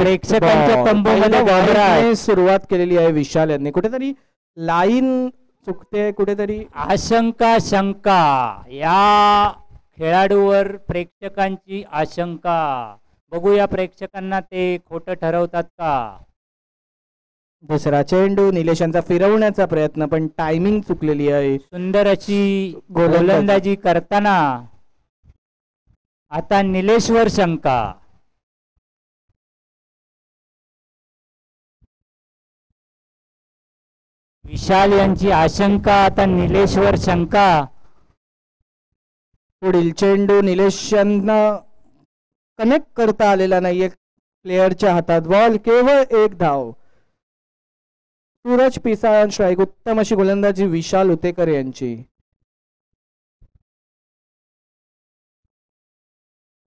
[SPEAKER 2] प्रेक्षकांच्या तंबूमध्ये घबराट
[SPEAKER 1] सुरुवात केलेली आहे विशाल यांनी. कुठेतरी लाईन चुकते, कुठेतरी
[SPEAKER 2] आशंका शंका या खेळाडूवर प्रेक्षकांची आशंका. बघूया प्रेक्षकांना ते खोटं ठरवतात का.
[SPEAKER 1] दुसरा चेंडू निलेशांचा फिरवण्याचा प्रयत्न पण टायमिंग चुकलेली आहे.
[SPEAKER 2] सुंदर अशी गोलंदाजी करताना आता निलेशवर शंका. विशाल यांची आशंका, आता निलेशवर शंका.
[SPEAKER 1] पुढील चेंडू निलेशांना कनेक्ट करता आलेला नाहीये प्लेयरच्या हातात. बॉल केवळ 1 धाव. सूरज पिसाळ स्ट्राईक. उत्तम अशी गोलंदाजी विशाल उतेकर यांची.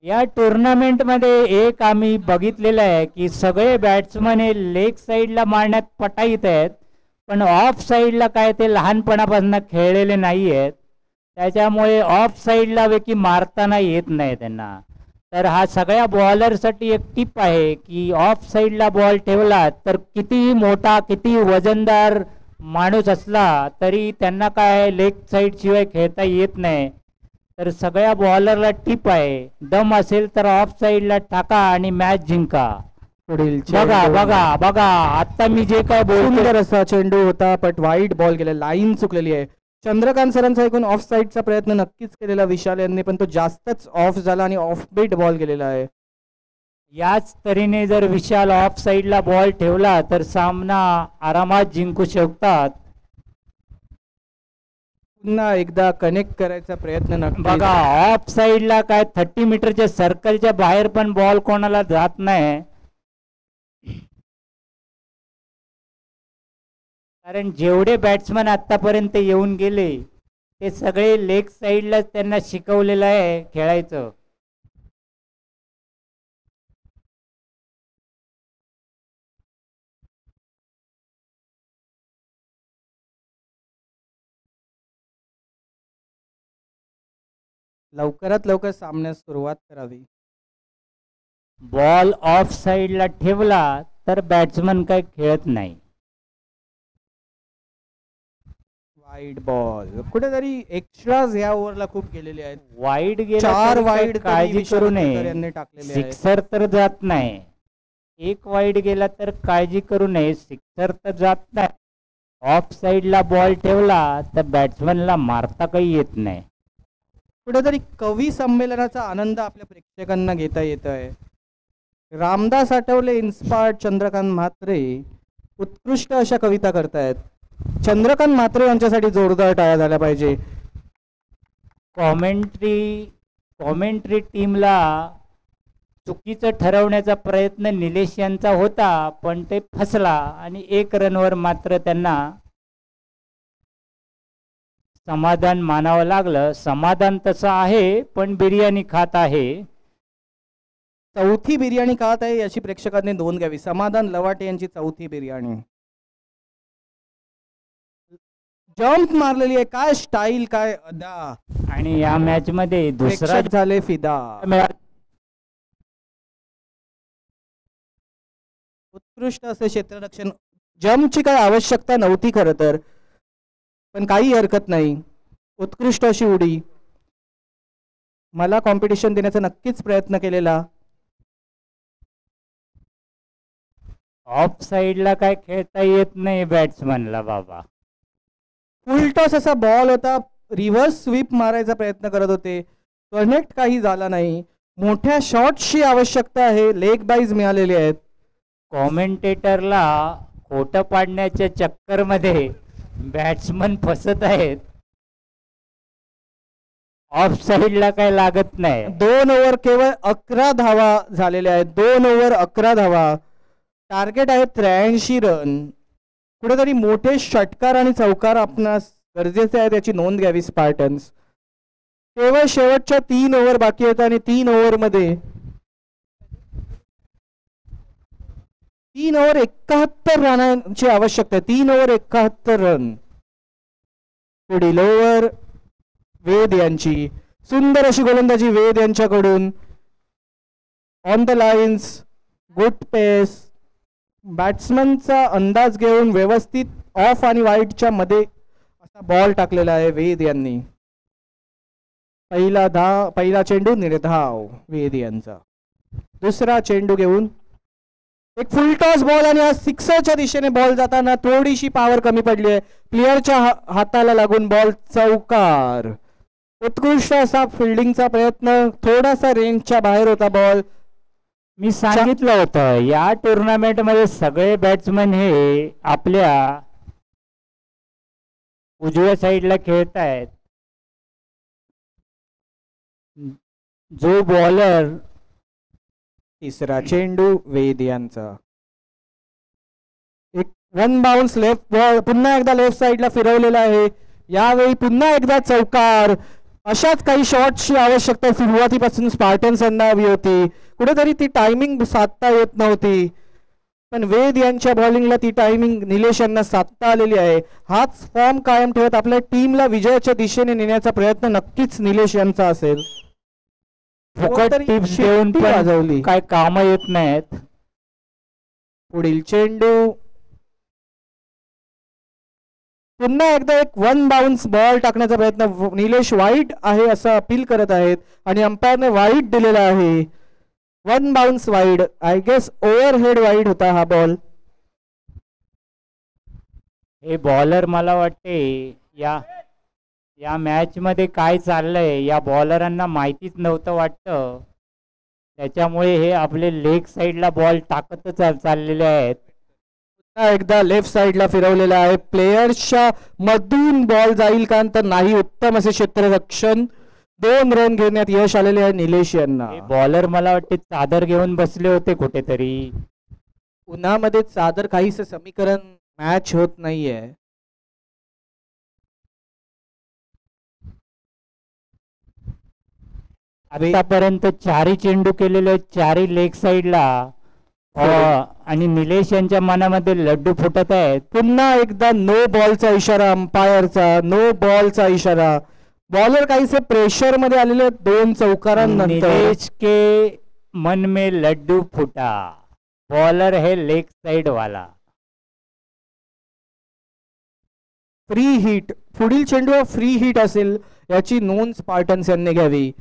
[SPEAKER 2] या टुर्नामेंट मध्ये एक आम्ही बघितलेलं आहे की सगळे बॅट्समन हे लेग साईडला मारण्यात पटाईत आहेत पण ऑफ साईडला काय ते लहानपणापासून खेळलेले नाही आहेत. त्याच्यामुळे ऑफ साईडला वेकी मारताना येत नाही त्यांना. तर हा सगळ्या बॉलरसाठी एक टिप आहे की ऑफ साईडला बॉल ठेवला तर कितीही मोठा किती वजनदार माणूस असला तरी त्यांना काय लेग साईड शिवाय खेळता येत नाही. तर सगळ्या बॉलरला टिप आहे, दम असेल तर ऑफ साईडला टाका आणि मॅच जिंका.
[SPEAKER 1] पुढील
[SPEAKER 2] बघा आता मी जे काय
[SPEAKER 1] सुंदर असा चेंडू होता पण वाईट बॉल गेला, लाईन चुकलेली आहे. चंद्रकांत सरांचा ऐकून ऑफ साईडचा प्रयत्न नक्कीच केलेला विशाल यांनी पण तो जास्तच ऑफ झाला आणि ऑफ बीट बॉल गेलेला आहे.
[SPEAKER 2] याच तऱ्हेने जर विशाल ऑफ साईडला बॉल ठेवला तर सामना आरामात जिंकू शकतात.
[SPEAKER 1] पुन्हा एकदा कनेक्ट करायचा प्रयत्न नक्की.
[SPEAKER 2] बघा ऑफ साईडला काय 30 मीटरच्या सर्कलच्या बाहेर पण बॉल कोणाला जात नाही कारण जेवढे बॅट्समन आतापर्यंत येऊन गेले ते सगळे लेग साईडला त्यांना शिकवलेलं आहे खेळायचं.
[SPEAKER 1] लवकरात लवकर सामन्यास सुरुवात करावी.
[SPEAKER 2] बॉल ऑफ साईडला ठेवला तर बॅट्समन काय खेळत नाही.
[SPEAKER 1] वाईड बॉल कुठेतरी एक्स्ट्राज या ओव्हरला खूप गेलेले आहेत.
[SPEAKER 2] वाईड गेला
[SPEAKER 1] 4
[SPEAKER 2] तरी काही
[SPEAKER 1] वाईड
[SPEAKER 2] काळजी करू नये.
[SPEAKER 1] यांनी टाकलेले आहेत.
[SPEAKER 2] सिक्सर तर जात नाही. एक वाईड गेला तर काळजी करू नये, सिक्सर तर जात नाही. ऑफ साईडला बॉल ठेवला तर बॅट्समनला मारता काही येत नाही.
[SPEAKER 1] कुठेतरी कवी संमेलनाचा आनंद आपल्या प्रेक्षकांना घेता येत आहे. रामदास आठवले इन्स्पायर्ड चंद्रकांत म्हात्रे उत्कृष्ट अशा कविता करतायत. चंद्रकांत म्हात्रे यांच्यासाठी जोरदार टाळ्या झाल्या पाहिजे.
[SPEAKER 2] कॉमेंट्री टीमला चुकीचं ठरवण्याचा प्रयत्न निलेश यांचा होता, पण ते फसला आणि 1 रनवर मात्र त्यांना समाधान मानावं लागलं. समाधान तसं आहे, पण बिर्याणी खात आहे.
[SPEAKER 1] चौथी बिर्याणी खात आहे याची प्रेक्षकांनी नोंद घ्यावी. समाधान लवाटे यांची चौथी बिर्याणी. जम्प मारलेली आहे. काय स्टाईल, काय अदा.
[SPEAKER 2] आणि या मॅच मध्ये दुसरा
[SPEAKER 1] प्रेक्षक झाले फिदा. उत्कृष्ट असे क्षेत्ररक्षण. जम्पची काय आवश्यकता नव्हती खरं तर, पण काही हरकत नाही. उत्कृष्ट अशी उडी. मला कॉम्पिटिशन देण्याचा नक्कीच प्रयत्न केलेला.
[SPEAKER 2] ऑफ साईडला काय खेळता येत नाही बॅट्समनला बाबा.
[SPEAKER 1] फुल टॉस असा बॉल होता. रिव्हर्स स्वीप मारायचा प्रयत्न करत होते, कनेक्ट काही झाला नाही. मोठ्या शॉटची आवश्यकता आहे. लेग बाईज मिळालेले आहेत.
[SPEAKER 2] कॉमेंटेटरला खोटं पाडण्याच्या चक्करमध्ये बॅट्समन फसत आहेत. ऑफ साईडला काय लागत नाही.
[SPEAKER 1] 2 ओव्हर केवळ 11 धावा झालेल्या आहेत. 2 ओव्हर 11 धावा. टार्गेट आहे 83 रन. कुठेतरी मोठे षटकार आणि चौकार आपणास गरजेचे आहे, त्याची नोंद घ्यावी स्पार्टन्स. केवळ शेवटच्या 3 ओव्हर बाकी आहेत आणि 3 ओव्हरमध्ये 3 ओव्हर 71 रनांची आवश्यकता आहे. 3 ओव्हर 71 रन. पुढील ओव्हर वेद यांची. सुंदर अशी गोलंदाजी वेद यांच्याकडून. ऑन द लाईन्स, गुड पेस. बॅट्समनचा अंदाज घेऊन व्यवस्थित ऑफ आणि वाईडच्या मध्ये असा बॉल टाकलेला आहे वेद यांनी. पहिला चेंडू निर्धाव वेद यांचा. दुसरा चेंडू घेऊन एक फुल टॉस बॉल आणि आज सिक्सरच्या दिशेने बॉल जाताना थोडीशी पॉवर कमी पडली आहे. प्लेयरच्या हाताला लागून बॉल चौकार. उत्कृष्ट असा फिल्डिंगचा प्रयत्न. थोडासा रेंजच्या बाहेर होता बॉल.
[SPEAKER 2] मी सांगितलं होतं या टुर्नामेंट मध्ये सगळे बॅट्समन हे आपल्या उजव्या साईडला खेळतायत. जो बॉलर.
[SPEAKER 1] तिसरा चेंडू वेद यांचा. एक 1 बाउन्स लेफ्ट बॉल. पुन्हा एकदा लेफ्ट साईडला फिरवलेला आहे. यावेळी पुन्हा एकदा चौकार. अशाच काही शॉट्सची आवश्यकता सुरुवातीपासून स्पार्टन्सना हवी होती. कुठेतरी ती टायमिंग साधता येत नव्हती, पण वेद यांच्या बॉलिंगला ती टायमिंग निलेश यांना साधता आलेली आहे. हाच फॉर्म कायम ठेवत आपल्या टीमला विजयाच्या दिशेने नेण्याचा प्रयत्न नक्कीच निलेश यांचा असेल.
[SPEAKER 2] फुकट टिप्स देऊन पण काय काम येत नाहीत.
[SPEAKER 1] पुढील चेंडू. पुन्हा एकदा एक 1 बाउन्स बॉल टाकण्याचा प्रयत्न. निलेश वाईट आहे असं अपील करत आहेत आणि अंपायरने वाईट दिलेला आहे. 1 bounce wide. I guess overhead wide होता हा बॉल.
[SPEAKER 2] हे बॉलर मला वाटते या मॅच मध्ये काय चाललंय या बॉलरांना माहितीच नव्हतं वाटतं. त्याच्यामुळे हे आपले लेग साईडला बॉल टाकतच चाललेले आहेत.
[SPEAKER 1] एकदा लेफ्ट साईडला फिरवलेला आहे. प्लेयर्सच्या मधून बॉल जाईल का तर नाही. उत्तम असे क्षेत्ररक्षण. 2 रन घेण्यात यश आलेले आहे निलेश यांना.
[SPEAKER 2] बॉलर मला वाटते चादर घेऊन बसले होते कुठेतरी.
[SPEAKER 1] उन्हामध्ये चादर काहीच समीकरण मॅच होत नाहीये.
[SPEAKER 2] आतापर्यंत चारही चेंडू केलेले आहेत, चारही लेग साईडला. आणि निलेश यांच्या मनामध्ये लड्डू फुटत आहेत.
[SPEAKER 1] पुन्हा एकदा नो बॉलचा इशारा अंपायरचा, नो बॉलचा इशारा. बॉलर काहीसे प्रेशर मध्ये आलेले आहेत 2 चौकारांनंतर.
[SPEAKER 2] निलेश के मन में लड्डू फुटा, बॉलर है लेग साइड वाला.
[SPEAKER 1] फ्री हिट, पुढील चेंडू हा फ्री हिट असेल याची नोंद स्पार्टन्स यांनी घ्यावी.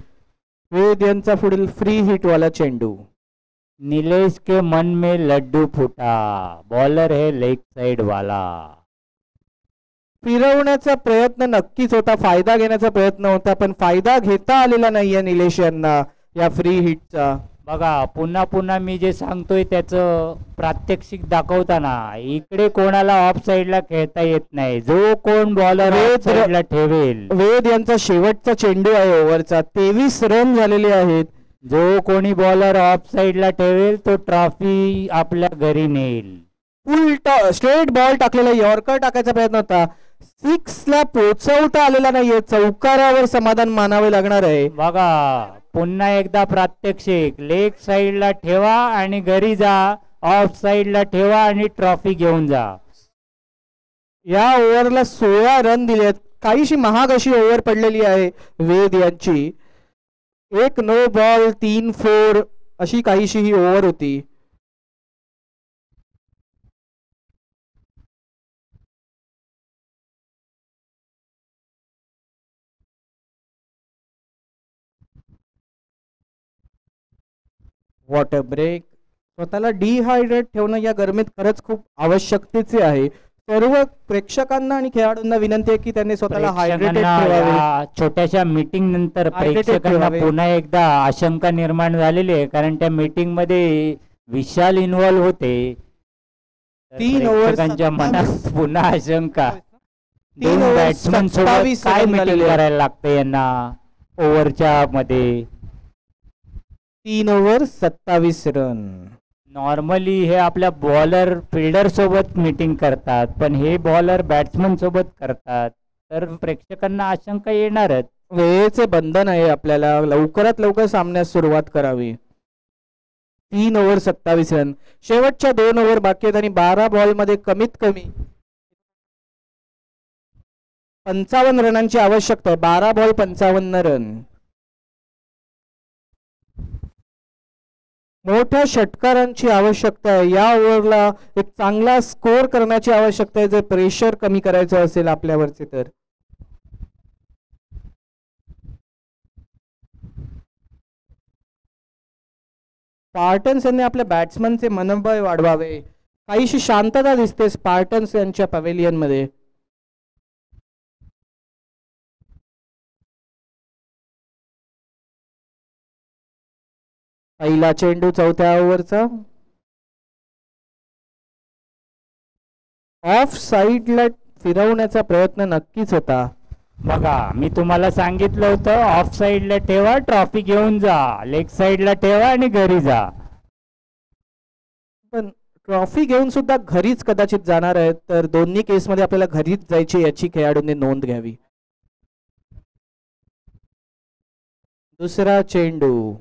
[SPEAKER 1] वेद यांचा पुढील फ्री हिट वाला चेंडू.
[SPEAKER 2] निलेश के मन में लड्डू फुटा, बॉलर है लेग साइड वाला.
[SPEAKER 1] फिरवण्याचा प्रयत्न नक्कीच होता, फायदा घेण्याचा प्रयत्न होता, पण फायदा घेता आलेला नाहीये निलेश यांना या फ्री हिटचा.
[SPEAKER 2] बघा पुन्हा पुन्हा मी जे सांगतोय त्याचं प्रात्यक्षिक दाखवताना इकडे कोणाला ऑफ साइडला खेळता येत नाही. जो कोण बॉलर ऑफ साइडला ठेवेल.
[SPEAKER 1] वेद यांचा शेवटचा चेंडू आहे ओव्हरचा, 23 रन झालेले आहेत.
[SPEAKER 2] जो कोणी बॉलर ऑफ साइडला ठेवेल तो ट्रॉफी आपल्या घरी नेईल.
[SPEAKER 1] फुल स्ट्रेट बॉल टाकलेला, यॉर्कर टाकायचा प्रयत्न होता, 6 ला पोहोचवता आलेला नाहीये. चौकारावर समाधान मानावे लागणार आहे.
[SPEAKER 2] बघा पुन्हा एकदा प्रात्यक्षिक, लेग साइडला ठेवा आणि घरी जा, ऑफ साइडला ठेवा आणि ट्रॉफी घेऊन जा.
[SPEAKER 1] या ओव्हरला 16 रन दिलेत. काहीशी महाग अशी ओव्हर पडलेली आहे वेद यांची. 1 नो बॉल 3 4 अशी काहीशी ही ओव्हर होती. Water break. स्वतःला डिहायड्रेट ठेवणं या गरमीत खरंच खूप आवश्यकतेचे आहे. सर्व प्रेक्षकांना आणि खेळाडूंना विनंती आहे की त्यांनी स्वतःला हायड्रेटेड ठेवावे.
[SPEAKER 2] छोट्याशा मीटिंग नंतर प्रेक्षकांना पुन्हा एकदा आशंका निर्माण झालेली आहे, कारण त्या मीटिंग मध्ये विशाल इन्व्हॉल्व होते.
[SPEAKER 1] 3 ओव्हरच्या
[SPEAKER 2] मनात पुन्हा आशंका.
[SPEAKER 1] 3 ओव्हर
[SPEAKER 2] बॅट्समन सोबत काय मीटिंग करायला लागते यांना ओव्हरच्या मध्ये.
[SPEAKER 1] 3 ओव्हर 27 रन.
[SPEAKER 2] नॉर्मली हे आपल्या बॉलर फिल्डर सोबत मीटिंग करतात, पण हे बॉलर बॅट्समन सोबत करतात, तर प्रेक्षकांना आशंका येणारच.
[SPEAKER 1] वेळेचे बंधन आहे, आपल्याला लवकरात लवकर सामन्यास सुरुवात करावी. 3 ओव्हर 27 रन. शेवटच्या 2 ओव्हर बाकी आहेत आणि 12 बॉल मध्ये कमीत कमी 55 रनांची आवश्यकता आहे. 12 बॉल 55 रन. मोठ्या षटकारांची आवश्यकता आहे. या ओव्हरला एक चांगला स्कोर करण्याची आवश्यकता आहे जर प्रेशर कमी करायचं असेल आपल्यावरचे तर. स्पार्टन्स यांनी आपल्या बॅट्समनचे मनोबल वाढवावे. काहीशी शांतता दिसते स्पार्टन्स यांच्या पॅव्हेलियन मध्ये. पहिला चेंडू चौथ्या ओव्हरचा. ऑफ साइडला फिरवण्याचा प्रयत्न नक्कीच होता.
[SPEAKER 2] बघा मी तुम्हाला सांगितलं होतं ऑफ साइडला ठेवा, ट्रॉफी घेऊन जा, लेग साइडला ठेवा आणि घरी जा.
[SPEAKER 1] पण ट्रॉफी घेऊन सुद्धा घरीच कदाचित जाणार आहेत, तर दोन्ही केसमध्ये आपल्याला घरीच जायची याची खेळाडूंनी नोंद घ्यावी. दुसरा चेंडू.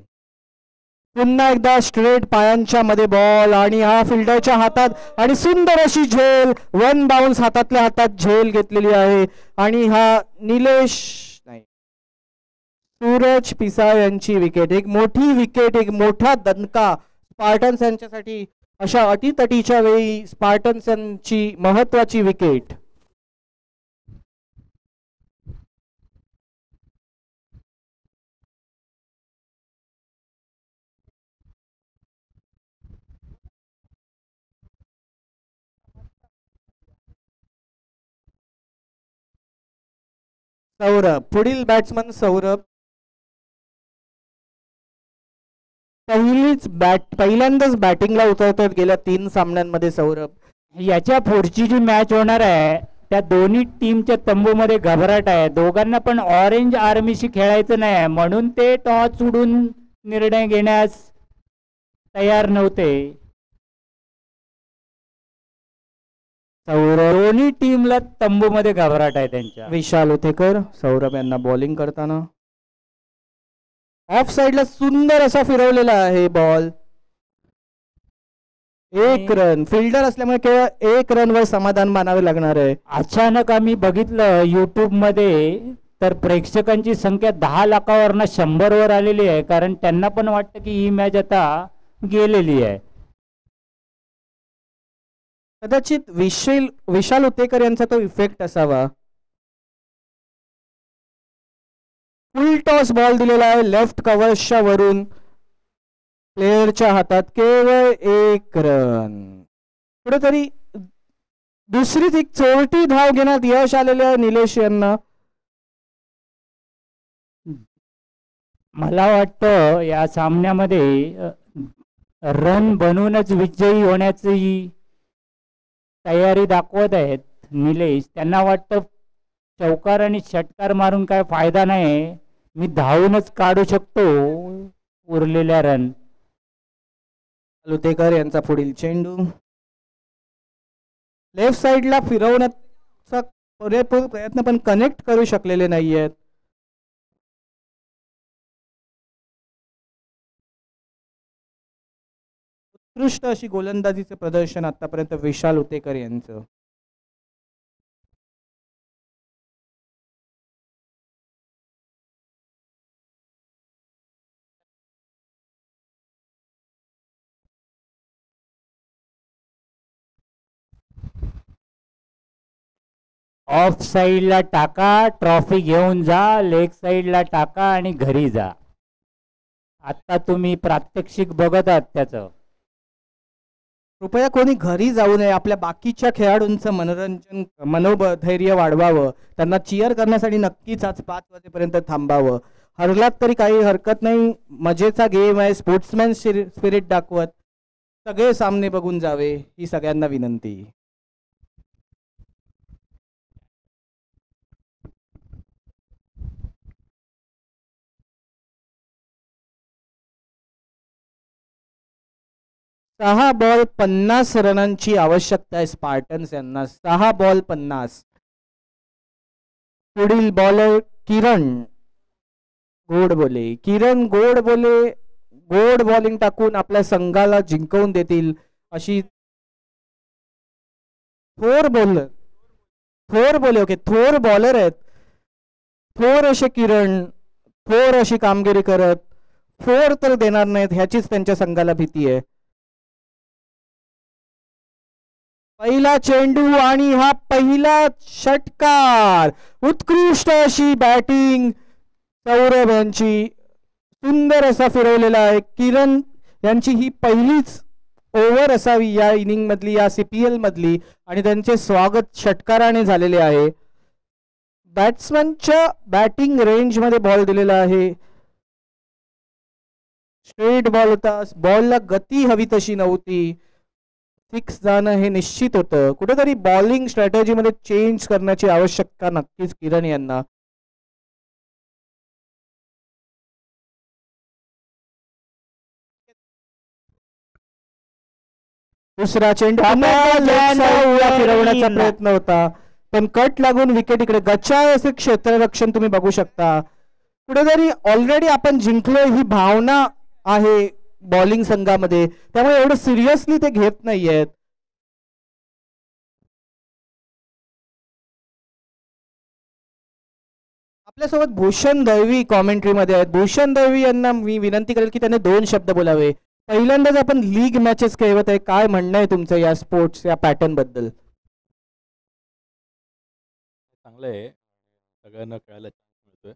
[SPEAKER 1] पुन्हा एकदा स्ट्रेट पायांच्या मध्ये बॉल आणि हा फिल्डरच्या हातात आणि सुंदर अशी झेल, 1 बाउन्स हातातल्या हातात झेल घेतलेली आहे. आणि हा निलेश नाही सूरज पिसाळ यांची विकेट. एक मोठी विकेट, एक मोठा दणका स्पार्टन्स यांच्यासाठी. अशा अटीतटीच्या वेळी स्पार्टन्स यांची महत्वाची विकेट. सौरभ, पुढील बॅट्समन सौरभ. पहिल्यांदाच बॅटिंगला उतरतात गेल्या 3 सामन्यांमध्ये सौरभ.
[SPEAKER 2] याच्या पुढची जी मॅच होणार आहे त्या दोन्ही टीमच्या तंबूमध्ये घबराट आहे. दोघांना पण ऑरेंज आर्मीशी खेळायचं नाही, म्हणून ते टॉस उडून निर्णय घेण्यास तयार नव्हते. दोन्ही टीमला तंबूमध्ये घबराट आहे त्यांच्या.
[SPEAKER 1] विशाल उतेकर सौरभ यांना बॉलिंग करताना. ऑफ साइडला सुंदर असा फिरवलेला आहे बॉल. एक रन. फिल्डर असल्यामुळे केवळ एक रन वर समाधान मानावे लागणार आहे.
[SPEAKER 2] अचानक आम्ही बघितलं YouTube मध्ये, तर प्रेक्षकांची संख्या 10 लाखावरनं 100 वर आलेली आहे, कारण त्यांना पण वाटतं की ही मॅच आता गेलेली आहे.
[SPEAKER 1] कदाचित विशाल उतेकर यांचा तो इफेक्ट असावा. फुल टॉस बॉल दिलेला आहे लेफ्ट कव्हर्सच्या वरून. प्लेयरच्या हातात केवळ एक रन. कुठेतरी दुसरीच एक चोरटी धाव घेण्यात यश आलेले आहे निलेश यांना.
[SPEAKER 2] मला वाटतं या सामन्यामध्ये रन बनवूनच विजयी होण्याची तयारी दाखवत आहेत निलेश. त्यांना वाटतं चौकार आणि षटकार मारून काय फायदा नाही, मी धावूनच काढू शकतो उरलेल्या रन.
[SPEAKER 1] लुतेकर यांचा पुढील चेंडू लेफ्ट साइडला फिरवण्याचा पुरेपूर प्रयत्न, पण कनेक्ट करू शकलेले नाहीयेत. उत्कृष्ट अशी गोलंदाजीचे प्रदर्शन आतापर्यंत विशाल उतेकर यांचं.
[SPEAKER 2] ऑफ साइडला टाका, ट्रॉफी घेऊन जा. लेग साइडला टाका आणि घरी जा. आता तुम्ही प्रात्यक्षिक बघत आहात त्याचं.
[SPEAKER 1] कृपया कोणी घरी जाऊ नये. आपल्या बाकीच्या खेळाडूंचं मनोरंजन, मनोधैर्य वाढवावं. त्यांना चिअर करण्यासाठी नक्कीच आज 5 वाजेपर्यंत थांबावं. हरलात तरी काही हरकत नाही. मजेचा गेम आहे. स्पोर्ट्समॅन स्पिरिट दाखवत सगळे सामने बघून जावे ही सगळ्यांना विनंती. सहा बॉल 50 रनांची आवश्यकता आहे स्पार्टन्स यांना. 6 बॉल 50. पुढील बॉलर किरण गोडबोले. किरण गोडबोले गोड बॉलिंग टाकून आपल्या संघाला जिंकवून देतील अशी थोर बॉलर ओके थोर बॉलर आहेत. थोर असे किरण, थोर अशी कामगिरी करत फोर तर देणार नाहीत ह्याचीच त्यांच्या संघाला भीती आहे. पहिला चेंडू आणि हा पहिला षटकार. उत्कृष्ट अशी बॅटिंग सौरभ यांची. सुंदर असा फिरवलेला आहे. किरण यांची ही पहिलीच ओव्हर असावी या इनिंग मधली, या CPL मधली, आणि त्यांचे स्वागत षटकाराने झालेले आहे. बॅट्समनच्या बॅटिंग रेंज मध्ये बॉल दिलेला आहे. स्ट्रेट बॉल होता. बॉलला गती हवी तशी नव्हती. 6 जाणं हे निश्चित होतं. कुठेतरी बॉलिंग स्ट्रॅटेजी मध्ये चेंज करण्याची आवश्यकता नक्कीच किरण यांना. दुसरा चेंडू फिरवण्याचा प्रयत्न होता, पण कट लागून विकेट इकडे. गच्चाळ असे क्षेत्ररक्षण तुम्ही बघू शकता. कुठेतरी ऑलरेडी आपण जिंकलो ही भावना आहे बॉलिंग संघामध्ये, त्यामुळे एवढं सिरियसली ते घेत नाहीयेत. आपल्यासोबत भूषण दळवी कॉमेंट्री मध्ये आहेत. भूषण दळवी यांना मी विनंती करेल की त्यांनी 2 शब्द बोलावे. पहिल्यांदाच आपण लीग मॅचेस खेळवत आहे. काय म्हणणं आहे तुमचं या स्पोर्ट्स या पॅटर्न बद्दल?
[SPEAKER 3] चांगलं आहे. सगळ्यांना खेळायला चान्स मिळतोय.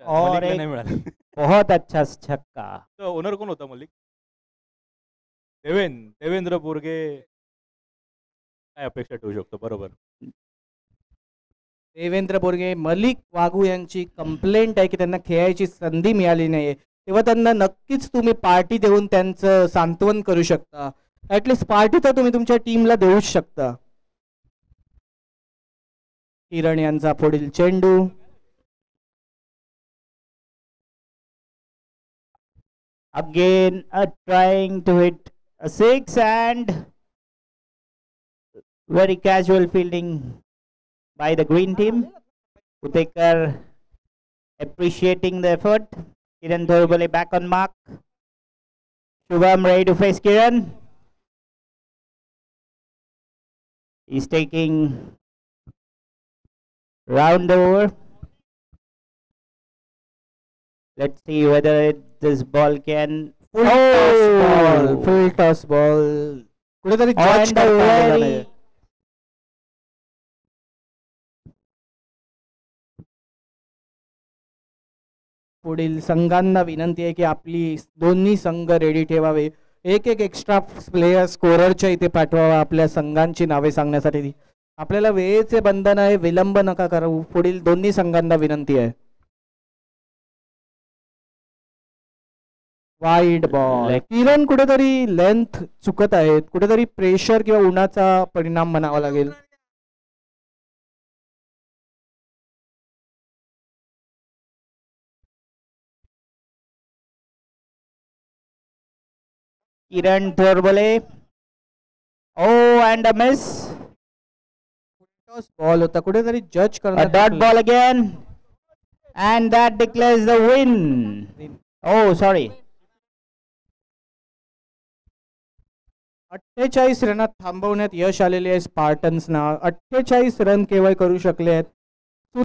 [SPEAKER 2] और
[SPEAKER 3] मलिकला
[SPEAKER 2] एक
[SPEAKER 3] नाही मिळाला.
[SPEAKER 2] बहुत अच्छा छक्का.
[SPEAKER 3] तो ओनर कोण होता मलिक? देवेंद्र बोरगे. काय अपेक्षा ठेवू शकतो? बरोबर.
[SPEAKER 1] देवेंद्र बोरगे. मलिक वागू यांची कंप्लेंट आहे की त्यांना खेळायची संधी मिळाली नाही, तेव्हा त्यांना नक्कीच तुम्ही पार्टी देऊन त्यांचं सांत्वन करू शकता. ऍटलीस्ट पार्टी तर तुम्ही तुमच्या टीमला देऊच शकता. किरण यांचा पुढील चेंडू.
[SPEAKER 2] Again trying to hit a 6 and very casual fielding by the green team. Utekar
[SPEAKER 4] appreciating the effort. Kiran Thorbole back on mark. Shubham ready to face Kiran. He's taking round over. Let's see whether this ball can.
[SPEAKER 1] Full toss ball. कुठेतरी judge
[SPEAKER 4] And
[SPEAKER 1] करता
[SPEAKER 4] a
[SPEAKER 1] आलेला
[SPEAKER 4] very
[SPEAKER 1] नाहीये. पुढील संघांना विनंती आहे की आपली दोन्ही संघ रेडी ठेवावे. एक एक्स्ट्रा प्लेयर स्कोररच्या इथे पाठवावा आपल्या संघांची नावे सांगण्यासाठी. आपल्याला वेळेचे बंधन आहे, विलंब नका करू. पुढील दोन्ही संघांना विनंती आहे. Wide ball. किरण कुठेतरी लेंथ चुकत आहेत, कुठेतरी प्रेशर किंवा उन्हाचा परिणाम म्हणावा लागेल.
[SPEAKER 4] Kiran Thorbole. Oh, and a miss.
[SPEAKER 1] Ball होता, कुठेतरी जज
[SPEAKER 4] A
[SPEAKER 1] करण्यात
[SPEAKER 4] dot ball again. And that declares the win. Oh, sorry.
[SPEAKER 1] 48 रनात थांबवण्यात यश आलेले आहे स्पार्टन्सना. 48 रन केवळ करू शकले आहेत.